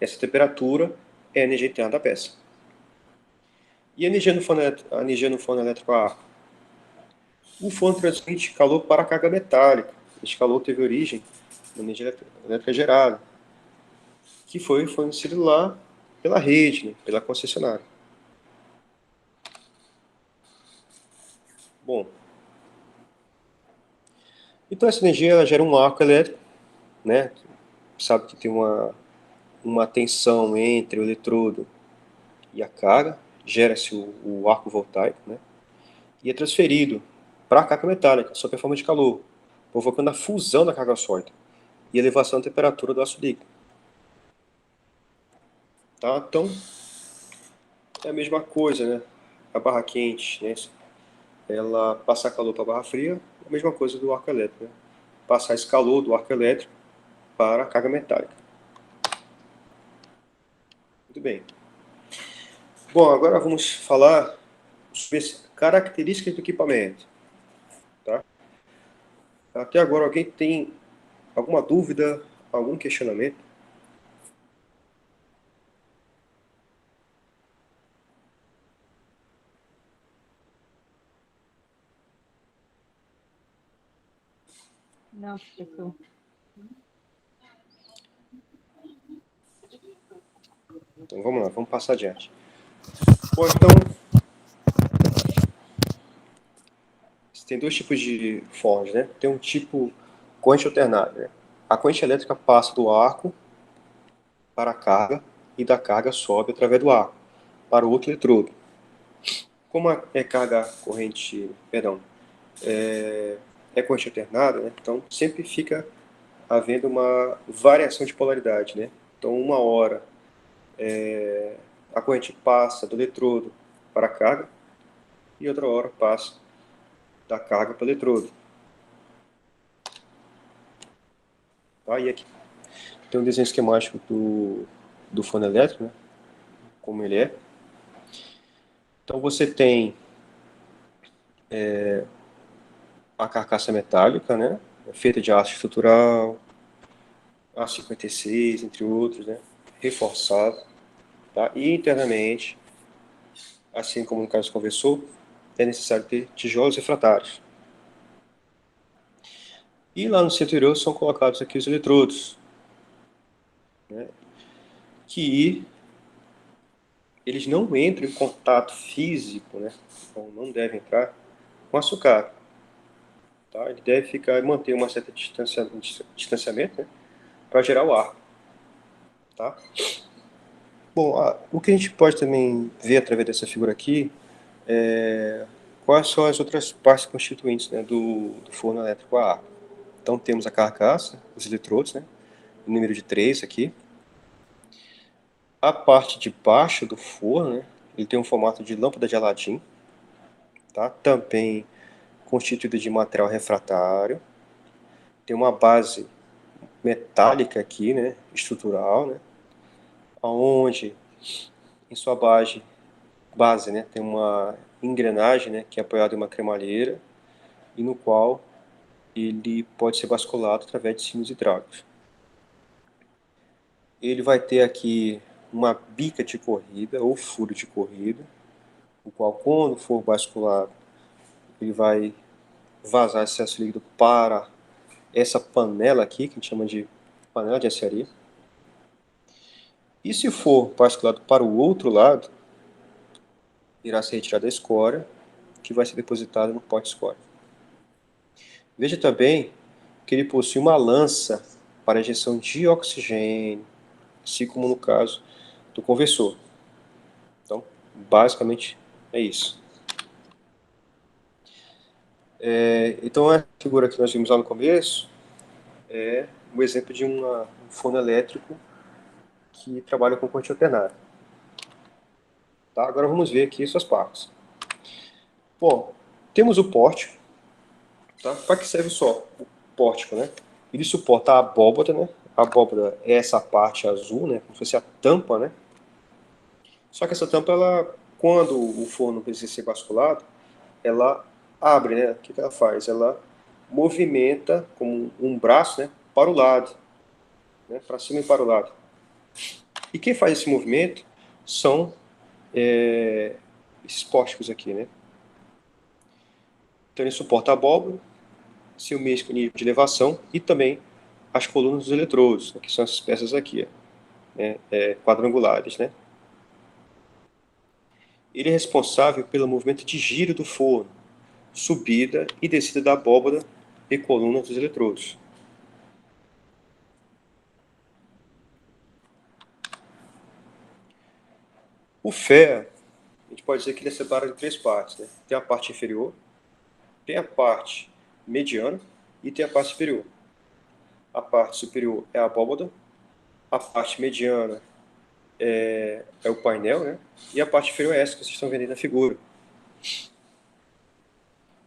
Essa temperatura é a energia interna da peça. E a energia no forno elétrico a ar? O forno transmite calor para a carga metálica. Este calor teve origem na energia elétrica gerada, que foi fornecido lá pela rede, né? Pela concessionária. Bom, então essa energia ela gera um arco elétrico, né? Sabe que tem uma tensão entre o eletrodo e a carga, gera-se o arco voltaico, né? E é transferido para a carga metálica, sob a forma de calor, provocando a fusão da carga sólida e elevação da temperatura do aço líquido. Tá? Então, é a mesma coisa, né? A barra quente, né? Ela passar calor para a barra fria, é a mesma coisa do arco elétrico, né? Passar esse calor do arco elétrico para a carga metálica. Muito bem. Bom, agora vamos falar sobre as características do equipamento. Tá? Até agora, alguém tem alguma dúvida, algum questionamento? Não, professor. Então vamos lá, vamos passar adiante. Bom, então, tem dois tipos de fornos, né? Tem um tipo corrente alternada, né? A corrente elétrica passa do arco para a carga e da carga sobe através do arco para o outro eletrodo. Como é carga corrente, perdão, é corrente alternada, né? Então sempre fica havendo uma variação de polaridade, né? Então uma hora a corrente passa do eletrodo para a carga e outra hora passa da carga para o eletrodo. Tá? E aqui tem um desenho esquemático do forno elétrico, né? Como ele é. Então você tem a carcaça metálica, né? Feita de aço estrutural, aço 56, entre outros, né? Reforçado. Tá? E internamente, assim como no caso do conversor, é necessário ter tijolos refratários. E lá no centro interior são colocados aqui os eletrodos, né? Que eles não entram em contato físico, né? Então não devem entrar com açúcar. Tá? Ele deve manter uma certa distanciamento, né? Para gerar o ar. Tá? Bom, o que a gente pode também ver através dessa figura aqui é quais são as outras partes constituintes, né, do forno elétrico a ar. Então temos a carcaça, os eletrodos, né, o número de 3 aqui. A parte de baixo do forno, né, ele tem um formato de lâmpada de Aladim, tá? Também constituída de material refratário. Tem uma base metálica aqui, né, estrutural, né, onde em sua base, né, tem uma engrenagem, né, que é apoiada em uma cremalheira e no qual ele pode ser basculado através de sinos hidráulicos. Ele vai ter aqui uma bica de corrida ou furo de corrida, o qual, quando for basculado, ele vai vazar excesso líquido para essa panela aqui, que a gente chama de panela de aciaria. E se for basculado para o outro lado, irá ser retirada a escória que vai ser depositado no pote score. Veja também que ele possui uma lança para injeção de oxigênio, assim como no caso do conversor. Então, basicamente é isso. Então, a figura que nós vimos lá no começo é um exemplo de um forno elétrico que trabalha com corrente alternada. Tá? Agora vamos ver aqui suas partes. Bom, temos o pórtico. Tá? Para que serve só o pórtico, né? Ele suporta a abóbada, né? A abóbada é essa parte azul, né? Como se fosse a tampa, né? Só que essa tampa, ela, quando o forno precisa ser basculado, ela abre, né? O que ela faz? Ela movimenta como um braço, né? Para o lado, né? Para cima e para o lado. E quem faz esse movimento são esses pórticos aqui, né? Então ele suporta a abóbada, seu mesmo nível de elevação e também as colunas dos eletrodos, né? Que são essas peças aqui, né? Quadrangulares, né? Ele é responsável pelo movimento de giro do forno, subida e descida da abóbada e coluna dos eletrodos. O ferro, a gente pode dizer que ele é separado em três partes, né? Tem a parte inferior, tem a parte mediana e tem a parte superior. A parte superior é a abóbada, a parte mediana é o painel, né? E a parte inferior é essa que vocês estão vendo aí na figura,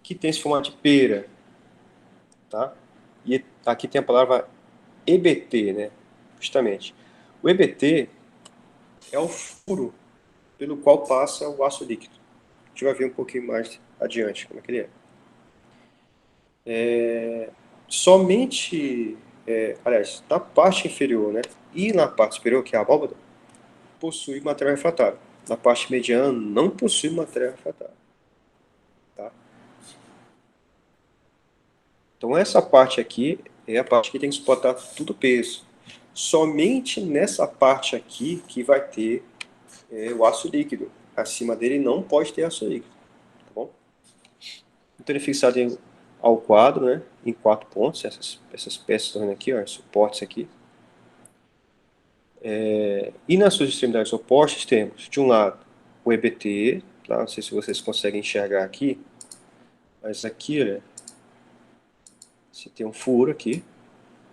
que tem esse formato de pera, tá? E aqui tem a palavra EBT, né? Justamente. O EBT é o furo pelo qual passa o aço líquido. A gente vai ver um pouquinho mais adiante como é que ele é. Somente, aliás, na parte inferior, né, e na parte superior, que é a abóbada, possui material refratário. Na parte mediana não possui material refratário. Tá? Então essa parte aqui é a parte que tem que suportar tudo o peso. Somente nessa parte aqui que vai ter o aço líquido. Acima dele não pode ter aço líquido. Tá bom? Então ele é fixado ao quadro, né, em 4 pontos. Essas peças estão vendo aqui, ó, suportes aqui. E nas suas extremidades opostas temos, de um lado, o EBT, tá? Não sei se vocês conseguem enxergar aqui, mas aqui, né, você tem um furo aqui,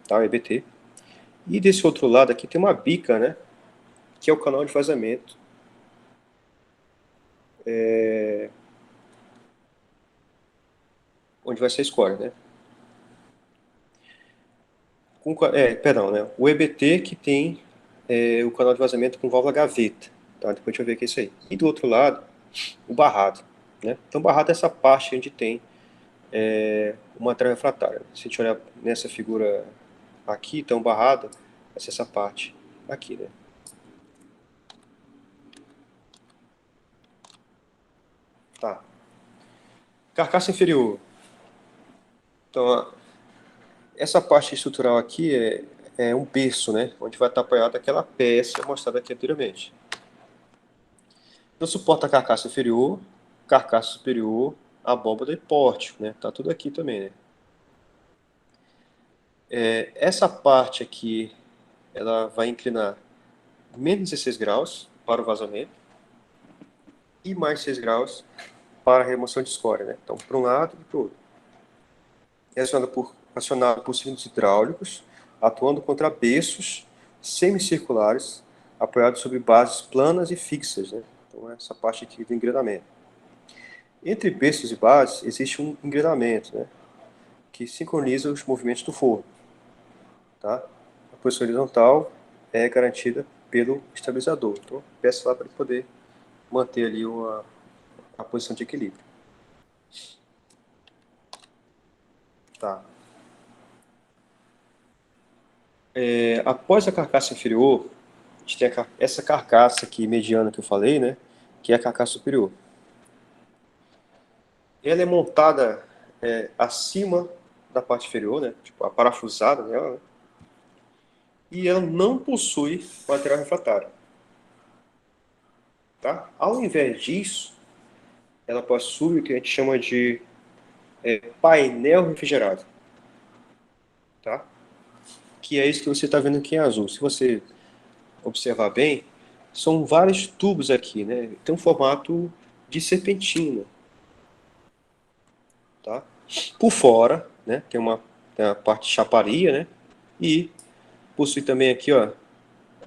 tá, o EBT. E desse outro lado aqui tem uma bica, né, que é o canal de vazamento. Onde vai ser a escória, né? Perdão, né? O EBT que tem o canal de vazamento com válvula gaveta. Tá? Depois a gente vai ver o que é isso aí. E do outro lado, o barrado. Né? Então, o barrado é essa parte onde tem o material refratário. Se a gente olhar nessa figura aqui, então o barrado vai ser essa parte aqui. Né? Tá. Carcaça inferior. Então, essa parte estrutural aqui é um berço, né? Onde vai estar apoiada aquela peça mostrada aqui anteriormente. Então suporta a carcaça inferior, carcaça superior, abóbada e pórtico, né? Tá tudo aqui também, né? Essa parte aqui, ela vai inclinar menos 16 graus para o vazamento e mais 6 graus para a remoção de escória, né? Então, para um lado e para o outro. É acionado por cilindros hidráulicos, atuando contra berços semicirculares, apoiados sobre bases planas e fixas, né? Então, essa parte aqui do engrenamento. Entre berços e bases, existe um engrenamento, né, que sincroniza os movimentos do forno. Tá? A posição horizontal é garantida pelo estabilizador. Então, peço lá para ele poder manter ali a posição de equilíbrio. Tá. Após a carcaça inferior, a gente tem essa carcaça aqui mediana que eu falei, né, que é a carcaça superior. Ela é montada acima da parte inferior, né, tipo a parafusada dela, né, e ela não possui material refratário. Tá? Ao invés disso, ela possui o que a gente chama de painel refrigerado, tá? Que é isso que você está vendo aqui em azul. Se você observar bem, são vários tubos aqui, né? Tem um formato de serpentina, tá? Por fora, né? Tem a parte de chaparia, né? E possui também aqui, ó,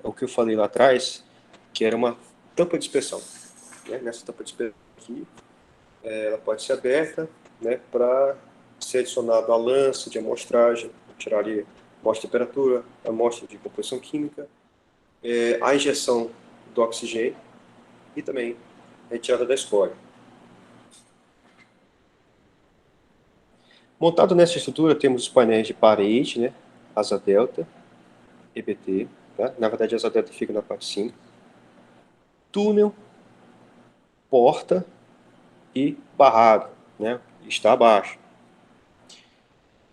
o que eu falei lá atrás, que era uma tampa de inspeção, né? Nessa tampa de inspeção aqui, ela pode ser aberta, né? Para ser adicionado a lança de amostragem, tirar ali amostra de temperatura, amostra de composição química, a injeção do oxigênio e também a retirada da escória. Montado nessa estrutura, temos os painéis de parede, né? Asa delta, EBT, tá? Na verdade, a asa delta fica na parte 5. Túnel, porta e barrado, né? Está abaixo.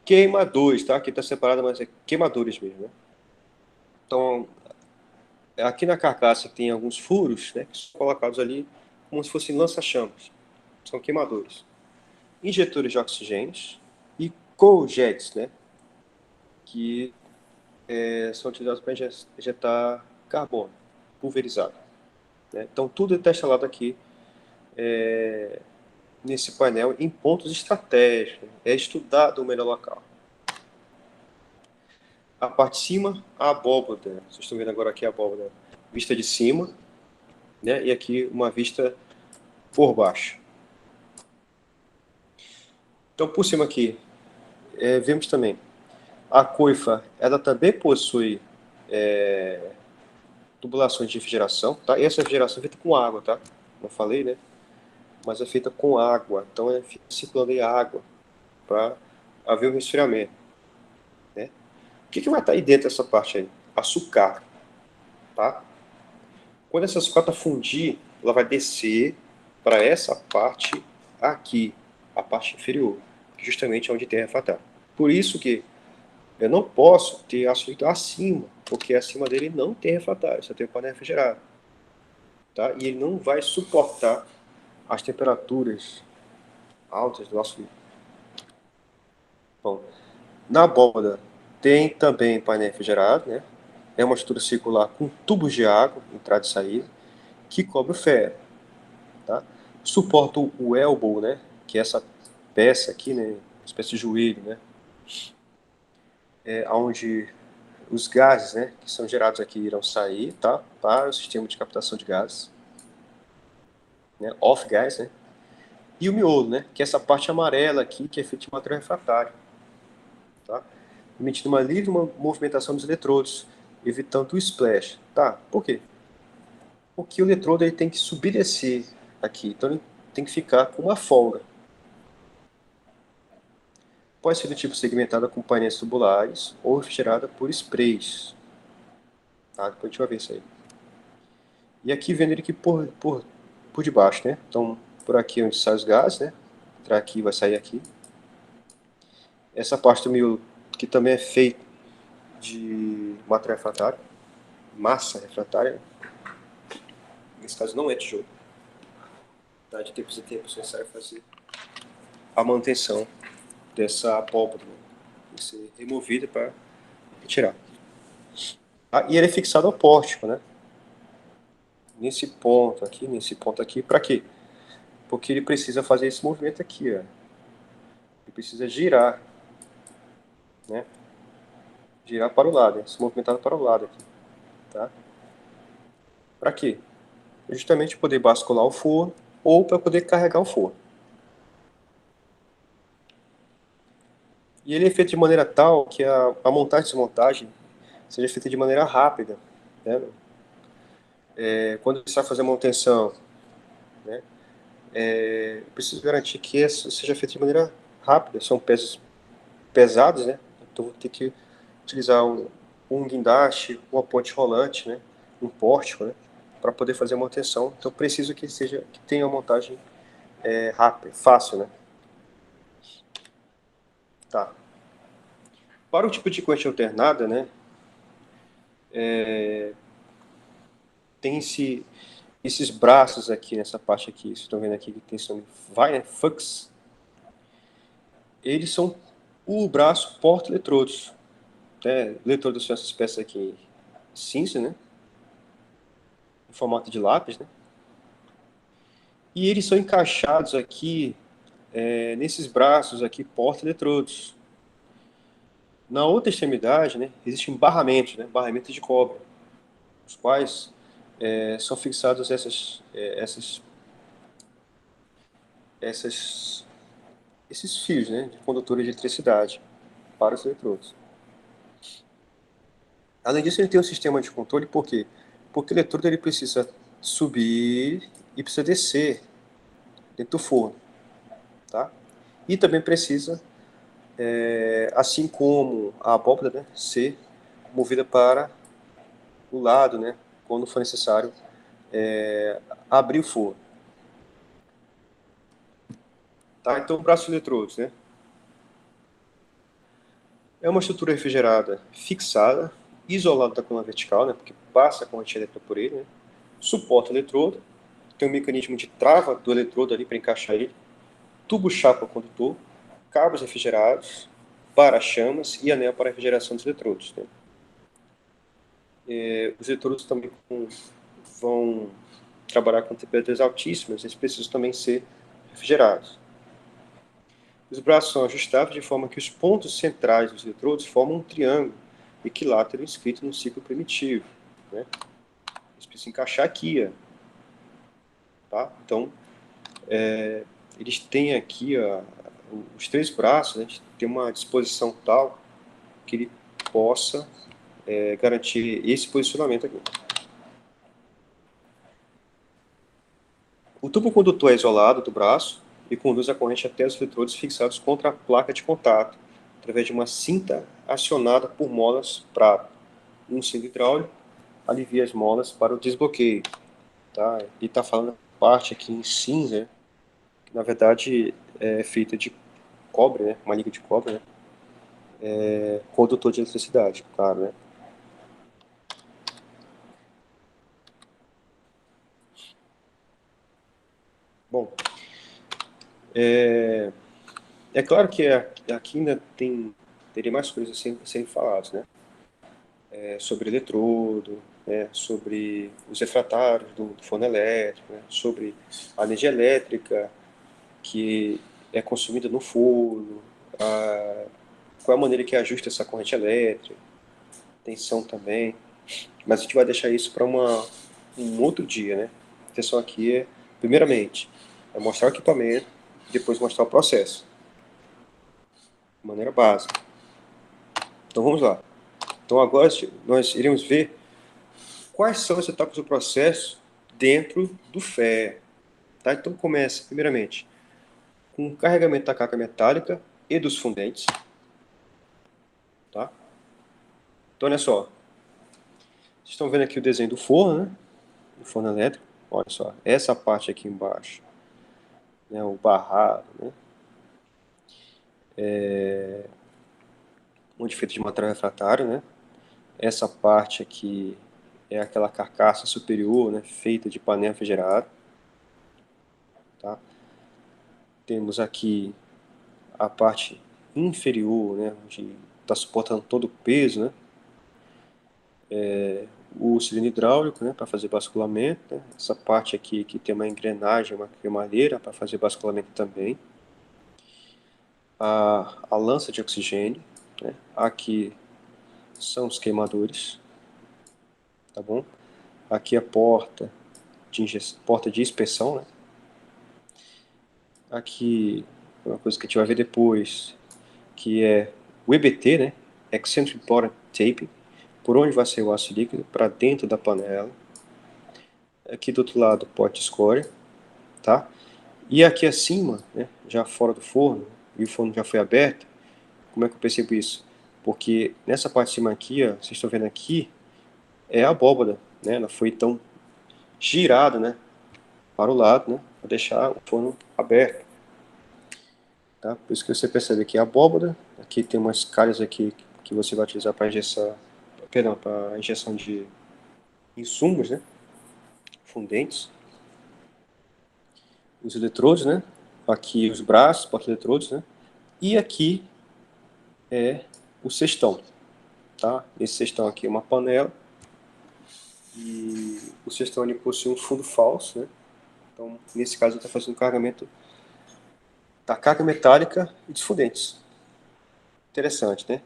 Queimadores, tá? Aqui está separado, mas é queimadores mesmo, né? Então, aqui na carcaça tem alguns furos, né? Que são colocados ali como se fossem lança-chamas. São queimadores. Injetores de oxigênio e cojets, né? Que são utilizados para injetar carbono pulverizado, né? Então, tudo está instalado aqui nesse painel em pontos estratégicos. É estudado o melhor local. A parte de cima, a abóbora. Vocês estão vendo agora aqui a abóbora vista de cima, né? E aqui uma vista por baixo. Então, por cima aqui, vemos também a coifa. Ela também possui tubulações de refrigeração, tá? E essa refrigeração é feita com água, tá? Não falei, né? Mas é feita com água. Então, fica circulando aí água para haver o resfriamento, né? O que vai estar aí dentro dessa parte aí? Açúcar, tá? Quando essa sucata fundir, ela vai descer para essa parte aqui, a parte inferior, que justamente é onde tem refratário. Por isso que eu não posso ter açúcar acima, porque acima dele não tem refratário, só tem o painel refrigerado. Tá? E ele não vai suportar as temperaturas altas do açúcar. Bom, na abóbora tem também painel refrigerado, né? É uma estrutura circular com tubos de água, entrada e saída, que cobre o ferro. Tá? Suporta o elbow, né? Que é essa peça aqui, né? Uma espécie de joelho, né? Onde os gases, né? Que são gerados aqui irão sair, tá? Para o sistema de captação de gases, né? Off gas, né? E o miolo, né? Que é essa parte amarela aqui, que é feita de material refratário, tá? Emitindo uma livre movimentação dos eletrodos, evitando o splash, tá? Por quê? Porque o eletrodo ele tem que subir e descer aqui, então ele tem que ficar com uma folga. Pode ser do tipo segmentada com painéis tubulares ou refrigerada por sprays. Tá? Depois a gente vai ver isso aí. E aqui vendo ele aqui por debaixo, né? Então, por aqui onde sai os gases, né? Entrar aqui, vai sair aqui. Essa parte do miolo, que também é feita de material refratário, massa refratária. Nesse caso não é tijolo. Tá? De tempos em tempos é necessário fazer a manutenção dessa abóbora. Tem que ser removida para retirar. Ah, e ele é fixado ao pórtico, né? Nesse ponto aqui, para quê? Porque ele precisa fazer esse movimento aqui, ó. Ele precisa girar, né? Girar para o lado, se movimentar para o lado aqui, tá? Para quê? Justamente poder bascular o forno ou para poder carregar o forno. E ele é feito de maneira tal que a montagem e desmontagem seja feita de maneira rápida, né? Quando você vai fazer a manutenção, né? Preciso garantir que essa seja feita de maneira rápida. São peças pesadas, né? Então vou ter que utilizar um guindaste, uma ponte rolante, né? Um pórtico, né? Para poder fazer a manutenção. Então preciso que tenha uma montagem rápida, fácil, né? Tá. Para o tipo de corrente alternada, né? Tem-se esses braços aqui, nessa parte aqui, vocês estão vendo aqui que tem esse nome, Fux, eles são o braço porta-eletrodos. Né? Eletrodos são essas peças aqui cinza, né? Em formato de lápis, né? E eles são encaixados aqui nesses braços aqui porta-eletrodos. Na outra extremidade, né, existem barramentos, né, barramentos de cobre, os quais são fixados esses fios, né, de condutores de eletricidade para os eletrodos. Além disso, ele tem um sistema de controle, por quê? Porque o eletrodo ele precisa subir e precisa descer dentro do forno, tá? E também precisa, assim como a abóbora, né, ser movida para o lado, né, quando for necessário abrir o forno. Tá? Então, o braço de eletrodos, né? É uma estrutura refrigerada fixada, isolada da coluna vertical, né? Porque passa a corrente elétrica por ele, né? Suporta o eletrodo, tem um mecanismo de trava do eletrodo ali para encaixar ele, tubo chapa condutor, cabos refrigerados, para-chamas e anel para refrigeração dos eletrodos. Né? Os eletrodos também vão trabalhar com temperaturas altíssimas, eles precisam também ser refrigerados. Os braços são ajustáveis de forma que os pontos centrais dos eletrodos formam um triângulo equilátero inscrito no ciclo primitivo. Né? Eles precisam encaixar aqui. Tá? Então, eles têm aqui os três braços, né, tem uma disposição tal que ele possa garantir esse posicionamento aqui. O tubo condutor é isolado do braço e conduz a corrente até os eletrodos fixados contra a placa de contato, através de uma cinta acionada por molas prata. Um cilindro hidráulico alivia as molas para o desbloqueio. Tá? E está falando a parte aqui em cinza, que na verdade é feita de cobre, né? Uma liga de cobre, né? Condutor de eletricidade, claro, né? Bom, é claro que aqui ainda teria mais coisas a serem faladas, né? Sobre eletrodo, né? Sobre os refratários do forno elétrico, né? Sobre a energia elétrica que é consumida no forno, qual é a maneira que ajusta essa corrente elétrica, tensão também. Mas a gente vai deixar isso para um outro dia, né? A intenção aqui é, primeiramente, mostrar o equipamento, depois mostrar o processo, de maneira básica. Então vamos lá. Então agora nós iremos ver quais são as etapas do processo dentro do FE. Tá? Então começa, primeiramente, com o carregamento da carga metálica e dos fundentes. Tá? Então olha só. Vocês estão vendo aqui o desenho do forno, né? Do forno elétrico. Olha só, essa parte aqui embaixo, né? O barrado, né? Onde é feito de material refratário, né? Essa parte aqui é aquela carcaça superior, né? Feita de painel refrigerado. Tá? Temos aqui a parte inferior, né? Onde está suportando todo o peso, né? O cilindro hidráulico, né, para fazer basculamento, né? Essa parte aqui que tem uma engrenagem, uma cremalheira para fazer basculamento também. A lança de oxigênio, né? Aqui são os queimadores, tá bom? Aqui a porta de inspeção, né? Aqui uma coisa que a gente vai ver depois, que é o EBT, né? Eccentric Bottom Tape, por onde vai sair o ácido líquido, para dentro da panela. Aqui do outro lado, pote de escória, tá? E aqui acima, né, já fora do forno, e o forno já foi aberto, como é que eu percebo isso? Porque nessa parte de cima aqui, ó, vocês estão vendo aqui, é a abóbora, né? Ela foi então girada, né, para o lado, né, para deixar o forno aberto. Tá? Por isso que você percebe que a abóbora, aqui tem umas calhas aqui que você vai utilizar para injeção de insumos, né? fundentes. Os eletrodos, né? Aqui os braços, porta-eletrodos, né? E aqui é o cestão, tá? Esse cestão aqui é uma panela e o cestão ali possui um fundo falso, né? Então, nesse caso, está fazendo o carregamento da carga metálica e dos fundentes. Interessante, né?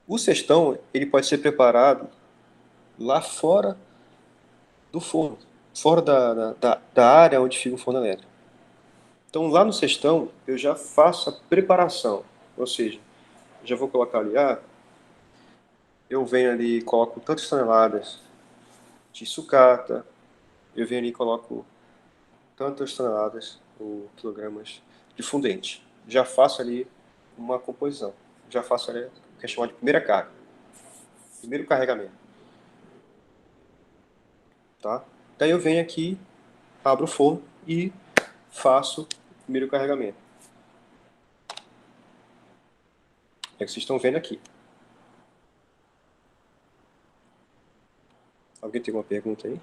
O cestão, ele pode ser preparado lá fora do forno, fora da área onde fica o forno elétrico. Então, lá no cestão, eu já faço a preparação, ou seja, já vou colocar ali, eu venho ali e coloco tantas toneladas de sucata, eu venho ali e coloco tantas toneladas ou quilogramas de fundente. Já faço ali uma composição, já faço ali o que é chamado de primeira carga, primeiro carregamento, tá? Daí eu venho aqui, abro o forno e faço o primeiro carregamento. É o que vocês estão vendo aqui. Alguém tem alguma pergunta aí?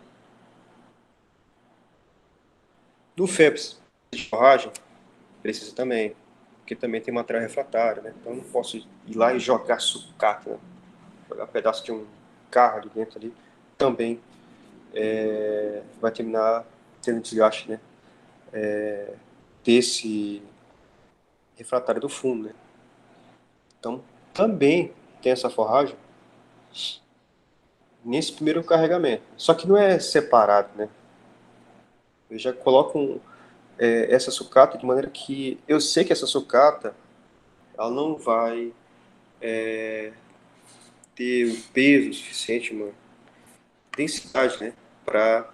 No FEPS de forragem, precisa também, porque também tem material refratário, né? Então eu não posso ir lá e jogar sucata, né? Jogar um pedaço de um carro ali dentro ali, também vai terminar tendo desgaste, né? Desse refratário do fundo, né? Então também tem essa forragem nesse primeiro carregamento. Só que não é separado, né? Eu já coloco essa sucata de maneira que eu sei que essa sucata ela não vai ter o peso suficiente, uma densidade, né, para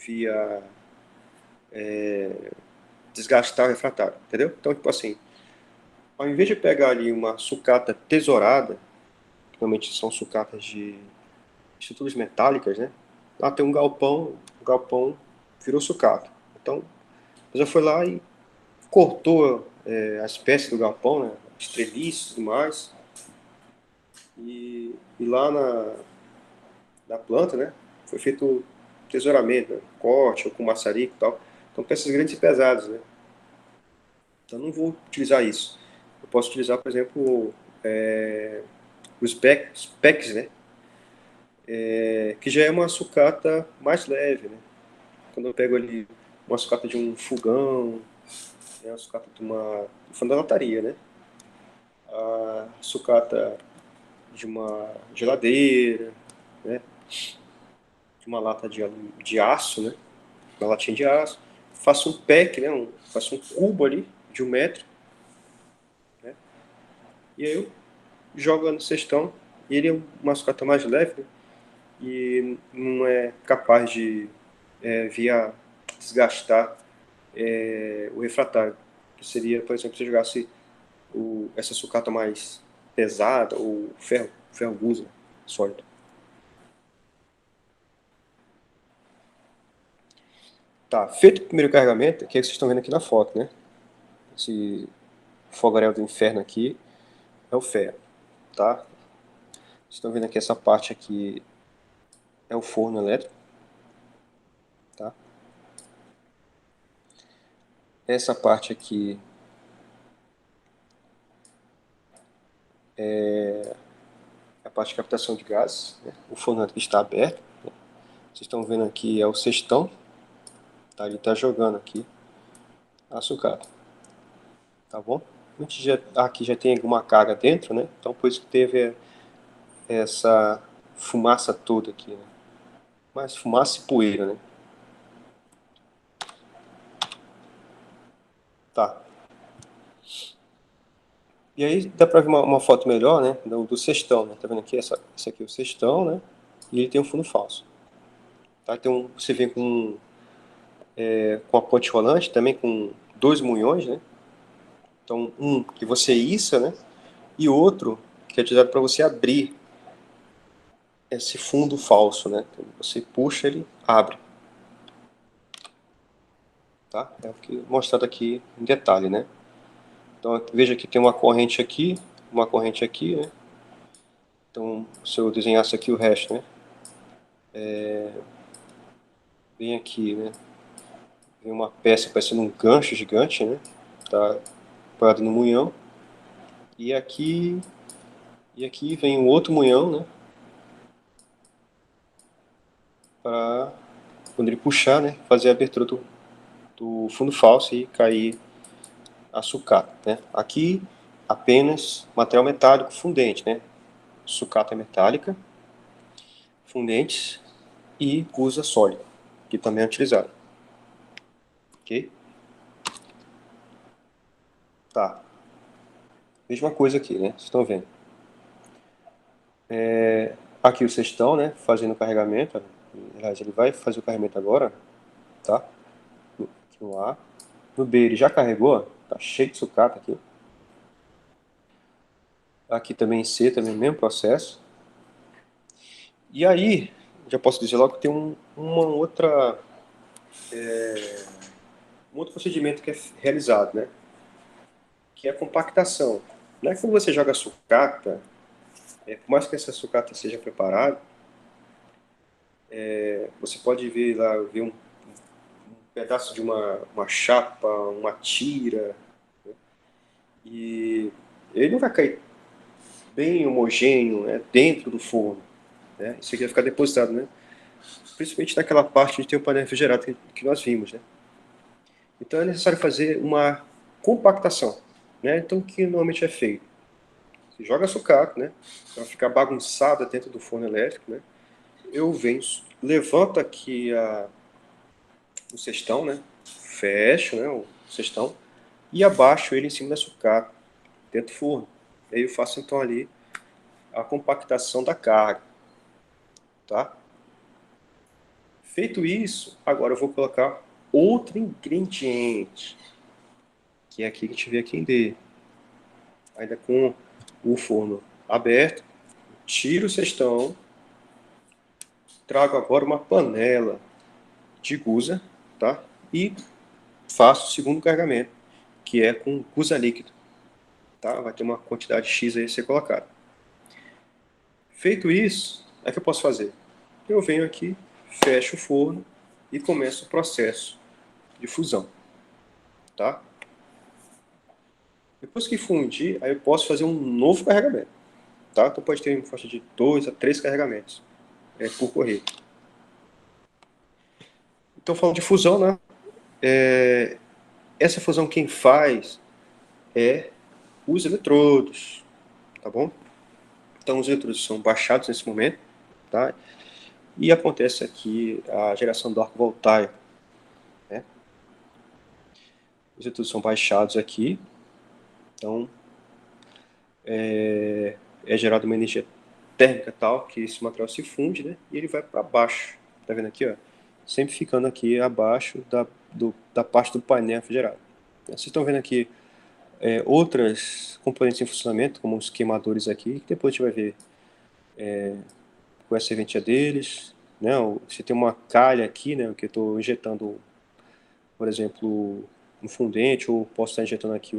via desgastar o refratário, entendeu? Então, tipo assim, ao invés de pegar ali uma sucata tesourada, normalmente são sucatas de estruturas metálicas, né? Lá tem um galpão, o galpão virou sucata. Então, eu já foi lá e cortou as peças do galpão, né? Os treliços e tudo mais. E lá na planta, né? Foi feito tesouramento, né? Corte ou com maçarico e tal. Então, peças grandes e pesadas, né? Então, eu não vou utilizar isso. Eu posso utilizar, por exemplo, os packs, né? Que já é uma sucata mais leve, né? Quando eu pego ali uma sucata de um fogão, né? Uma sucata de uma funda-lataria, né? A sucata de uma geladeira, né? De uma lata de aço, né? Uma latinha de aço. Faço um pack, né? Faço um cubo ali de 1 metro, né? E aí eu jogo no cestão. E ele é uma sucata mais leve, né? E não é capaz de via desgastar o refratário. Que seria, por exemplo, se eu jogasse essa sucata mais pesada ou ferro gusa sólido. Tá, feito o primeiro carregamento, que é o que vocês estão vendo aqui na foto, né? Esse fogaréu do inferno aqui é o ferro, tá? Vocês estão vendo aqui essa parte aqui é o forno elétrico, tá? Essa parte aqui é a parte de captação de gases, né? O forno elétrico está aberto, né? Vocês estão vendo aqui é o cestão, tá? Ele está jogando aqui a sucata, tá bom? Aqui já tem alguma carga dentro, né? Então por isso que teve essa fumaça toda aqui, né? Mas fumaça e poeira, né? Tá. E aí dá pra ver uma foto melhor, né? Do cestão, né? Tá vendo aqui? Esse aqui é o cestão, né? E ele tem um fundo falso. Tá? Então você vem com a ponte rolante, também com 2 munhões, né? Então um que você issa, né? E outro que é utilizado para você abrir esse fundo falso, né? Então, você puxa, ele abre. Tá? É o que mostrado aqui em detalhe, né? Então veja que tem uma corrente aqui, né? Então se eu desenhasse aqui o resto, né? Vem aqui, né? Vem uma peça parecendo um gancho gigante, né? Tá parado no munhão. E aqui vem um outro munhão, né? Para quando ele puxar, né? Fazer a abertura do fundo falso e cair a sucata, né? Aqui apenas material metálico fundente, né? Sucata metálica, fundentes e gusa sólida, que também é utilizado. Ok? Tá. Mesma coisa aqui, né? Vocês estão vendo. Aqui o cestão, né? Fazendo o carregamento. Aliás, ele vai fazer o carregamento agora, tá? Aqui no A. No B ele já carregou, tá cheio de sucata aqui. Aqui também em C, também o mesmo processo. E aí, já posso dizer logo que tem um outro procedimento que é realizado, né? Que é a compactação. Não é que quando você joga sucata, por mais que essa sucata seja preparada, você pode ver lá, ver um pedaço de uma chapa, uma tira, né? E ele não vai cair bem homogêneo, né, dentro do forno, né? Isso aqui vai ficar depositado, né? Principalmente naquela parte onde tem o painel refrigerado que nós vimos, né? Então é necessário fazer uma compactação, né? Então o que normalmente é feito? Você joga sucata, né? Para ficar bagunçada dentro do forno elétrico, né? Eu venho, levanto aqui o cestão, né? Fecho, né, o cestão e abaixo ele em cima da sucata, dentro do forno. E aí eu faço então ali a compactação da carga, tá? Feito isso, agora eu vou colocar outro ingrediente, que é aqui que a gente vê aqui em D. Ainda com o forno aberto, tiro o cestão, trago agora uma panela de gusa, tá? E faço o segundo carregamento, que é com gusa líquido, tá? Vai ter uma quantidade X aí a ser colocada. Feito isso, o que eu posso fazer? Eu venho aqui, fecho o forno e começo o processo de fusão, tá? Depois que fundir, aí eu posso fazer um novo carregamento, tá? Então pode ter uma faixa de 2 a 3 carregamentos por correio. Então falando de fusão, né? Essa fusão quem faz é os eletrodos, tá bom? Então os eletrodos são baixados nesse momento, tá? E acontece aqui a geração do arco voltaico, né? Os eletrodos são baixados aqui, então é gerada uma energia térmica tal que esse material se funde, né? E ele vai para baixo, tá vendo aqui, ó? Sempre ficando aqui abaixo da parte do painel refrigerado. Vocês estão vendo aqui outras componentes em funcionamento, como os queimadores aqui, que depois a gente vai ver com a serventia deles, né? Você tem uma calha aqui, né? Que eu estou injetando, por exemplo, um fundente, ou posso estar injetando aqui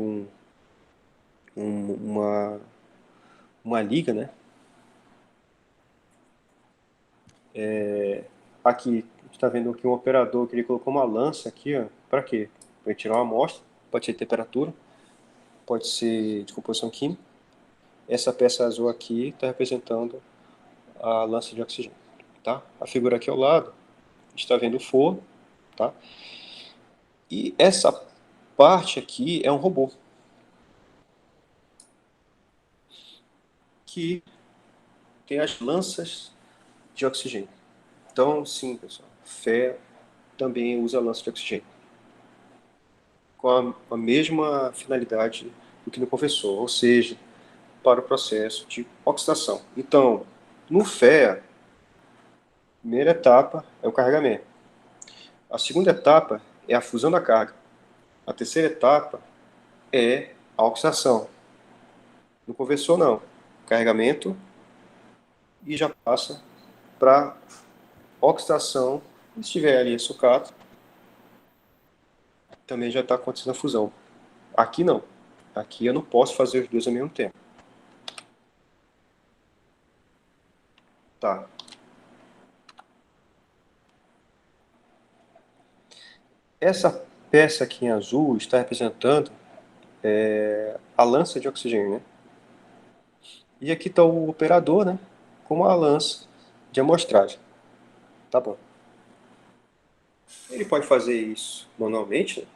uma, uma liga, né? Aqui, a gente está vendo aqui um operador que ele colocou uma lança aqui, ó. Para quê? Para tirar uma amostra, pode ser temperatura, pode ser de composição química. Essa peça azul aqui está representando a lança de oxigênio, tá? A figura aqui ao lado, a gente está vendo o forno, tá? E essa parte aqui é um robô que tem as lanças de oxigênio. Então, sim, pessoal, fé também usa lança de oxigênio com a mesma finalidade do que no conversor, ou seja, para o processo de oxidação. Então, no FEA, a primeira etapa é o carregamento. A segunda etapa é a fusão da carga. A terceira etapa é a oxidação. No conversor, não. Carregamento e já passa para oxidação. Se estiver ali sucata, também já está acontecendo a fusão. Aqui não. Aqui eu não posso fazer os dois ao mesmo tempo. Tá. Essa peça aqui em azul está representando a lança de oxigênio, né? E aqui está o operador, né, com a lança de amostragem. Tá bom. Ele pode fazer isso manualmente, né?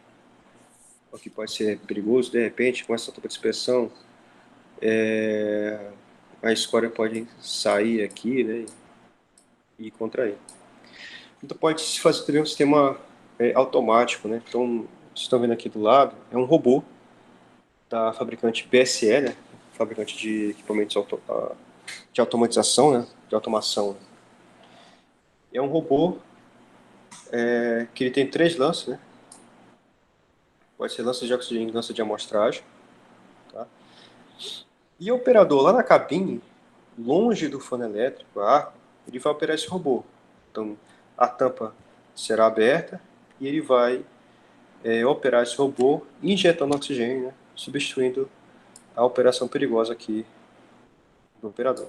O que pode ser perigoso, de repente, com essa tampa de dispersão, a escória pode sair aqui, né, e contrair. Então pode se fazer também um sistema automático, né? Então, vocês estão vendo aqui do lado, é um robô da fabricante PSE, né, fabricante de equipamentos de automatização, né, de automação. É um robô que ele tem 3 lanças, né? Pode ser lança de oxigênio e lança de amostragem. Tá? E o operador lá na cabine, longe do fone elétrico, arco, ele vai operar esse robô. Então, a tampa será aberta e ele vai operar esse robô injetando oxigênio, né? Substituindo a operação perigosa aqui do operador.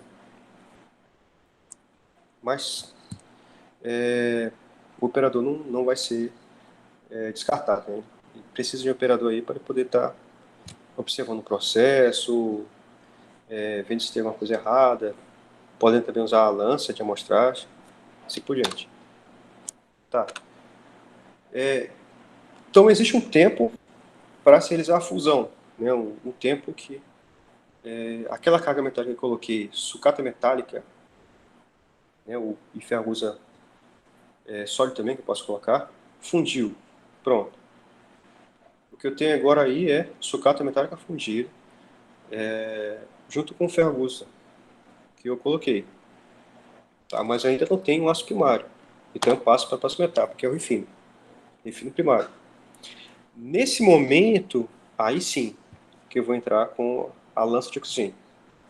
Mas o operador não vai ser descartado. Né? Ele precisa de um operador aí para poder estar observando o processo, vendo se tem alguma coisa errada, podem também usar a lança de amostragem, assim por diante. Tá. Então existe um tempo para se realizar a fusão, né? Um tempo que aquela carga metálica que eu coloquei, sucata metálica, né? E ferragusa sólido também, que eu posso colocar, fundiu. Pronto. O que eu tenho agora aí é sucata metálica fundida, junto com ferragusa, que eu coloquei. Tá? Mas eu ainda não tenho um aço primário. Então eu passo para a próxima etapa, que é o refino. Refino primário. Nesse momento, aí sim, que eu vou entrar com a lança de oxigênio.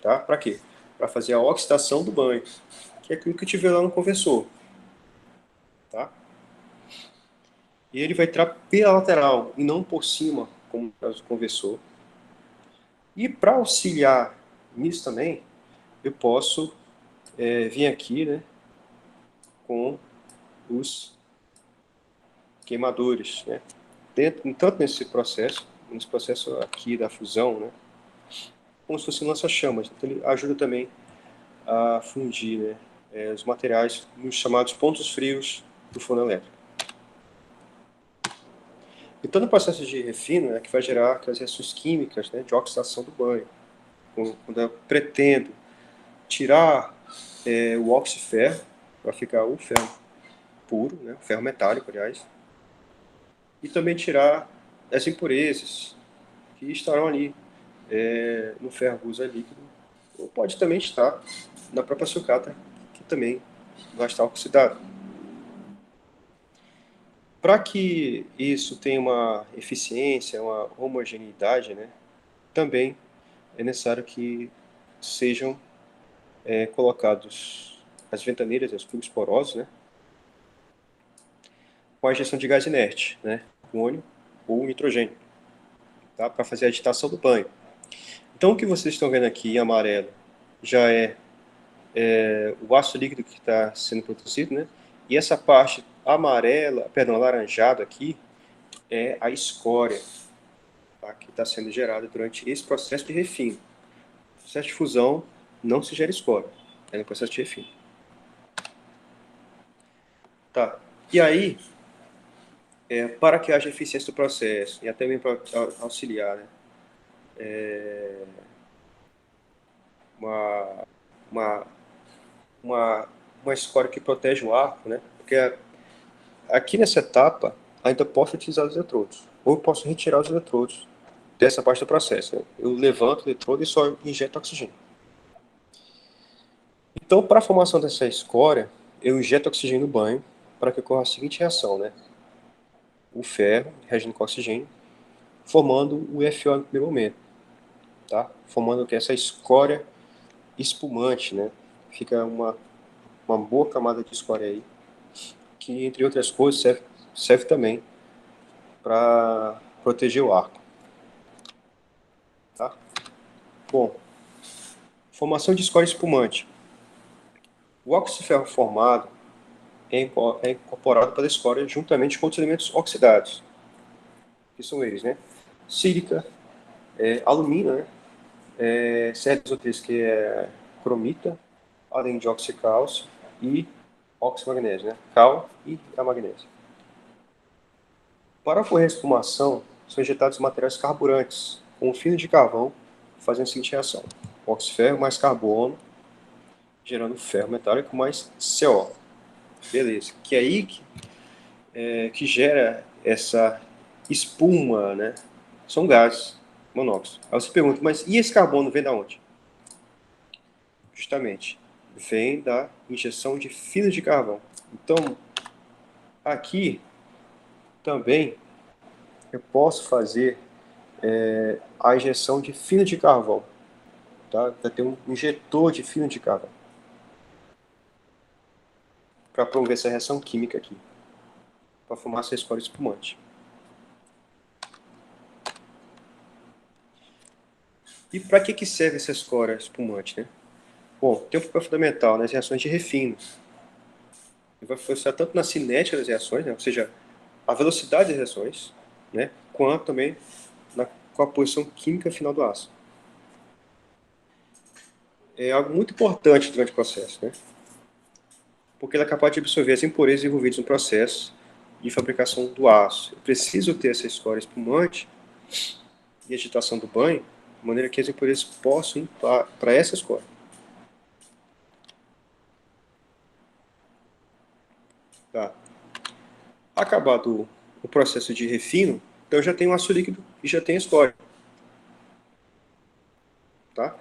Tá? Para quê? Para fazer a oxidação do banho, que é aquilo que eu tive lá no conversor. Tá? E ele vai entrar pela lateral e não por cima, como no caso do conversor. E para auxiliar nisso também, eu posso vir aqui, né, com os queimadores, né? Tanto nesse processo aqui da fusão, né, como se fosse um lança-chamas. Então ele ajuda também a fundir, né, os materiais nos chamados pontos frios do forno elétrico. Então, no processo de refino, é que vai gerar aquelas reações químicas, né, de oxidação do banho. Quando eu pretendo tirar o oxiferro, para ficar o ferro puro, né, o ferro metálico, aliás, e também tirar as impurezas que estarão ali no ferro gusa líquido, ou pode também estar na própria sucata, que também vai estar oxidado. Para que isso tenha uma eficiência, uma homogeneidade, né, também é necessário que sejam colocados as ventanilhas, os tubos porosos, né, com a injeção de gás inerte, né, ônio ou nitrogênio, tá, para fazer a agitação do banho. Então, o que vocês estão vendo aqui em amarelo já é o ácido líquido que está sendo produzido, né, e essa parte amarela, perdão, alaranjada aqui, é a escória, tá, que está sendo gerada durante esse processo de refino. No processo de fusão não se gera escória, é no processo de refino. Tá. E aí, para que haja eficiência do processo e até mesmo para auxiliar, né, uma, uma, uma escória que protege o arco, né, porque aqui nessa etapa ainda posso utilizar os eletrodos, ou posso retirar os eletrodos dessa parte do processo. Né? Eu levanto o eletrodo e só injeto oxigênio. Então, para a formação dessa escória, eu injeto oxigênio no banho para que ocorra a seguinte reação, né? O ferro reagindo com oxigênio, formando o FO no primeiro momento, tá? Formando que essa escória espumante, né? Fica uma boa camada de escória aí, que entre outras coisas serve também para proteger o arco, tá? Bom, formação de escória espumante. O óxido de ferro formado é incorporado pela escória juntamente com os elementos oxidados, que são eles, né? Sílica, alumínio, né? CR2O3, que é cromita, além de oxicálcio e oximagnésio, né? Cal e a magnésio. Para ocorrer a espumação, são injetados materiais carburantes, com fino de carvão, fazendo a seguinte reação: oxíferro mais carbono, gerando ferro metálico mais CO. Beleza. Que é aí que gera essa espuma, né? São gases, monóxido. Aí você pergunta, mas e esse carbono vem da onde? Justamente, vem da injeção de finos de carvão. Então, aqui também eu posso fazer a injeção de fino de carvão. Tá? Vai ter um injetor de fino de carvão para promover essa reação química aqui, para formar essa escória espumante. E para que serve essa escória espumante, né? Bom, tem um papel fundamental nas reações de refino. Ele vai influenciar tanto na cinética das reações, né? Ou seja, a velocidade das reações, né? Quanto também com a posição química final do ácido. É algo muito importante durante o processo, né? Porque ele é capaz de absorver as impurezas envolvidas no processo de fabricação do aço. Eu preciso ter essa escória espumante e agitação do banho, de maneira que as impurezas possam ir para essa escória. Tá. Acabado o processo de refino, então eu já tenho o aço líquido e já tenho a escória. Tá?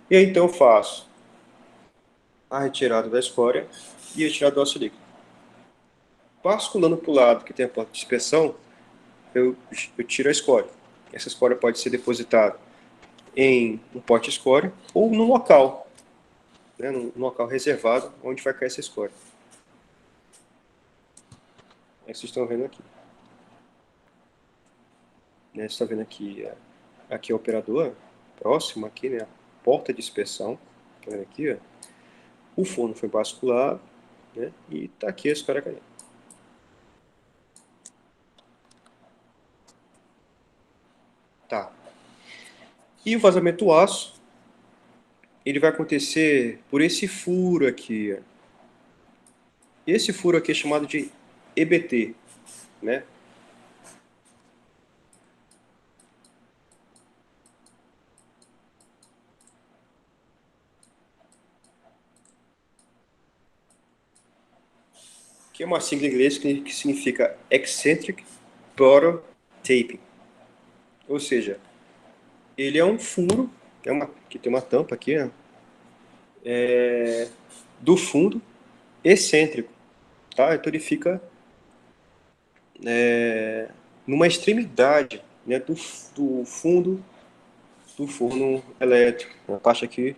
E aí então eu faço a retirada da escória e a retirada do aço líquido. Basculando para o lado que tem a porta de dispersão, eu tiro a escória. Essa escória pode ser depositada em um pote escória ou num local, né, num local reservado onde vai cair essa escória. É, vocês estão vendo aqui. Né, vocês estão vendo aqui, aqui é o operador, próximo aqui, né, a porta de dispersão. Tá vendo aqui, ó? O forno foi basculado, né, e está aqui a escória caindo. Tá. E o vazamento do aço, ele vai acontecer por esse furo aqui, ó. Esse furo aqui é chamado de EBT, né? Que é uma sigla em inglês que significa Eccentric Bottom Taping. Ou seja, ele é um furo, que tem uma tampa aqui, né? Do fundo excêntrico, tá? Então ele fica numa extremidade, né, do fundo do forno elétrico, na parte aqui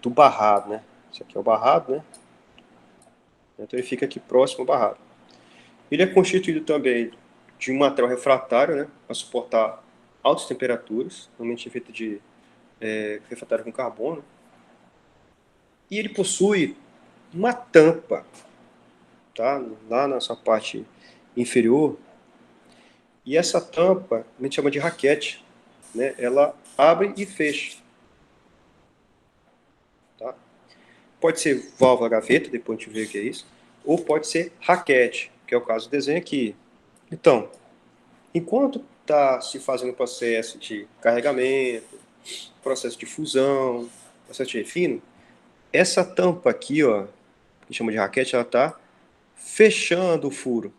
do barrado, né? Isso aqui é o barrado, né? Então ele fica aqui próximo ao barrado. Ele é constituído também de um material refratário, né, para suportar altas temperaturas, normalmente feito de refratário com carbono. E ele possui uma tampa, tá, lá na sua parte inferior. E essa tampa a gente chama de raquete, né? Ela abre e fecha. Tá? Pode ser válvula gaveta, depois a gente vê o que é isso, ou pode ser raquete, que é o caso do desenho aqui. Então, enquanto está se fazendo o processo de carregamento, processo de fusão, processo de refino, essa tampa aqui, ó, que chama de raquete, ela está fechando o furo.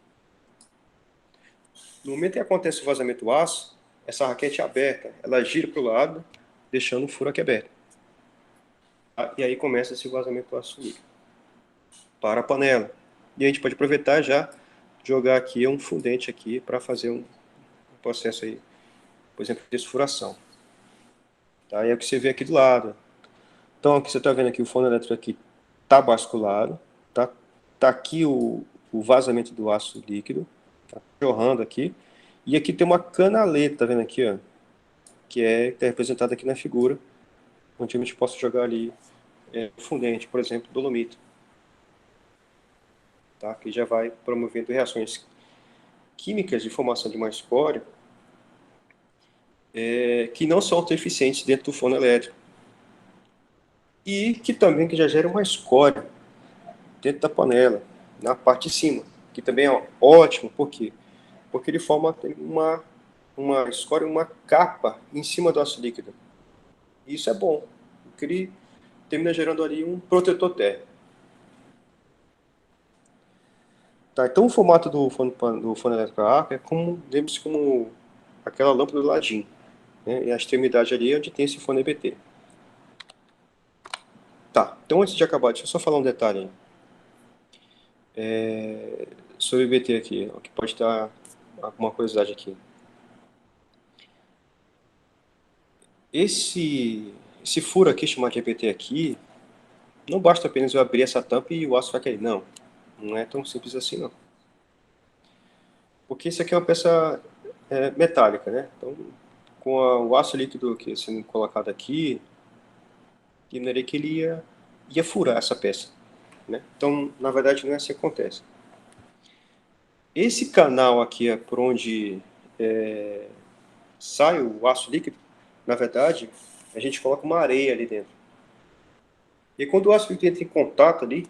No momento que acontece o vazamento do aço, essa raquete é aberta, ela gira para o lado, deixando o furo aqui aberto. E aí começa esse vazamento do aço líquido para a panela. E a gente pode aproveitar já jogar aqui um fundente aqui para fazer um processo aí, por exemplo, de desfuração. Tá? E é o que você vê aqui do lado. Então, aqui você está vendo aqui o forno elétrico aqui está basculado, tá? Tá aqui o vazamento do aço líquido, tá jorrando aqui. E aqui tem uma canaleta, tá vendo aqui, ó? Que está representada aqui na figura, onde a gente possa jogar ali fundente, por exemplo, dolomito. tá? Que já vai promovendo reações químicas de formação de uma escória que não são tão eficientes dentro do forno elétrico e que também que já gera uma escória dentro da panela, na parte de cima, que também é ótimo, por quê? Porque ele forma uma escória, uma capa em cima do aço líquido. E isso é bom, porque ele termina gerando ali um protetor térmico. Tá, então o formato do forno elétrico a arco é como, lembre-se como aquela lâmpada do ladinho, né? E a extremidade ali é onde tem esse forno EBT. Tá, então antes de acabar, deixa eu só falar um detalhe aí. Sobre o EBT aqui, que pode estar alguma curiosidade aqui. Esse furo aqui, chamado de EBT aqui, não basta apenas eu abrir essa tampa e o aço vai cair. Não, não é tão simples assim não. Porque isso aqui é uma peça metálica, né? Então, com o aço líquido que sendo colocado aqui, imaginei que ele ia furar essa peça, né? Então, na verdade, não é assim que acontece. Esse canal aqui é por onde sai o aço líquido, na verdade, a gente coloca uma areia ali dentro. E quando o aço líquido entra em contato ali,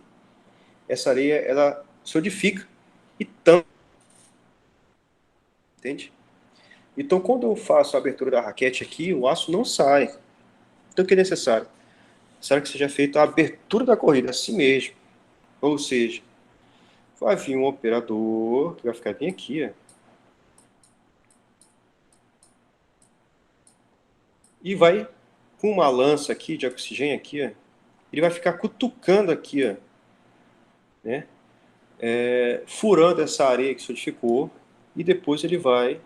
essa areia, ela solidifica e tampa, entende? Então, quando eu faço a abertura da raquete aqui, o aço não sai. Então, o que é necessário? Necessário que seja feita a abertura da corrida assim mesmo. Ou seja, vai vir um operador, que vai ficar bem aqui, ó, e vai, com uma lança aqui de oxigênio aqui, ó, ele vai ficar cutucando aqui, ó, né? Furando essa areia que solidificou, e depois ele vai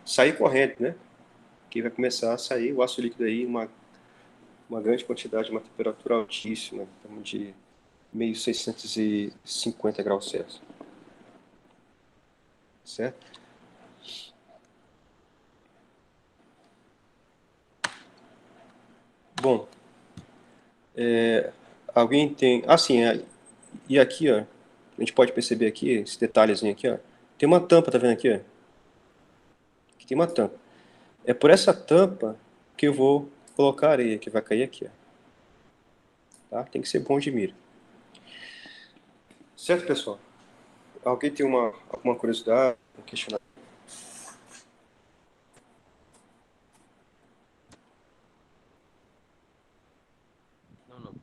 sair correndo, né? Que vai começar a sair o aço líquido aí, uma grande quantidade, uma temperatura altíssima, estamos de 1650 graus Celsius. Certo? Bom, alguém tem... Ah, sim, e aqui, ó, a gente pode perceber aqui, esse detalhezinho aqui, ó, tem uma tampa, tá vendo aqui, ó? Aqui tem uma tampa. É por essa tampa que eu vou colocar a areia, que vai cair aqui, ó. Tá? Tem que ser bom de mira. Certo, pessoal? Alguém tem alguma curiosidade, um questionamento? Não, não.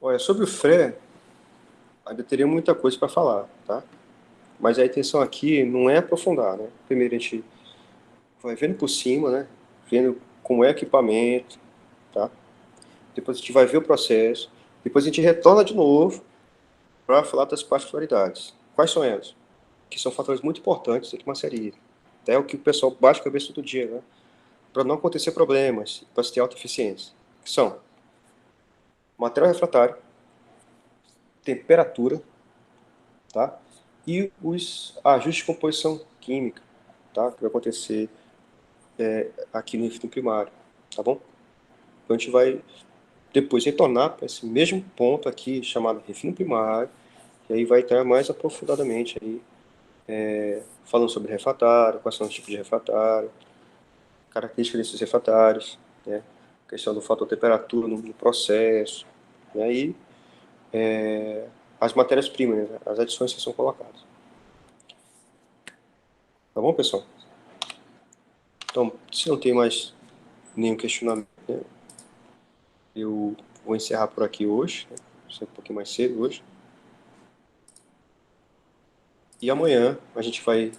Olha, sobre o Fré, ainda teria muita coisa para falar, tá? Mas a intenção aqui não é aprofundar, né? Primeiro a gente vai vendo por cima, né? Vendo como é o equipamento, tá? Depois a gente vai ver o processo. Depois a gente retorna de novo para falar das particularidades. Quais são elas? Que são fatores muito importantes de uma série. É o que o pessoal bate a cabeça todo dia, né? Para não acontecer problemas, para se ter alta eficiência. Que são material refratário, temperatura, tá? E os ajustes de composição química, tá? Que vai acontecer aqui no refino primário, tá bom? Então a gente vai depois retornar para esse mesmo ponto aqui, chamado refino primário, e aí vai estar mais aprofundadamente aí, falando sobre refratário, quais são os tipos de refratário, características desses refratários, né? Questão do fator temperatura no processo, e aí as matérias-primas, né? As adições que são colocadas. Tá bom, pessoal? Então, se não tem mais nenhum questionamento, né, eu vou encerrar por aqui hoje, né? Ser um pouquinho mais cedo hoje. E amanhã a gente vai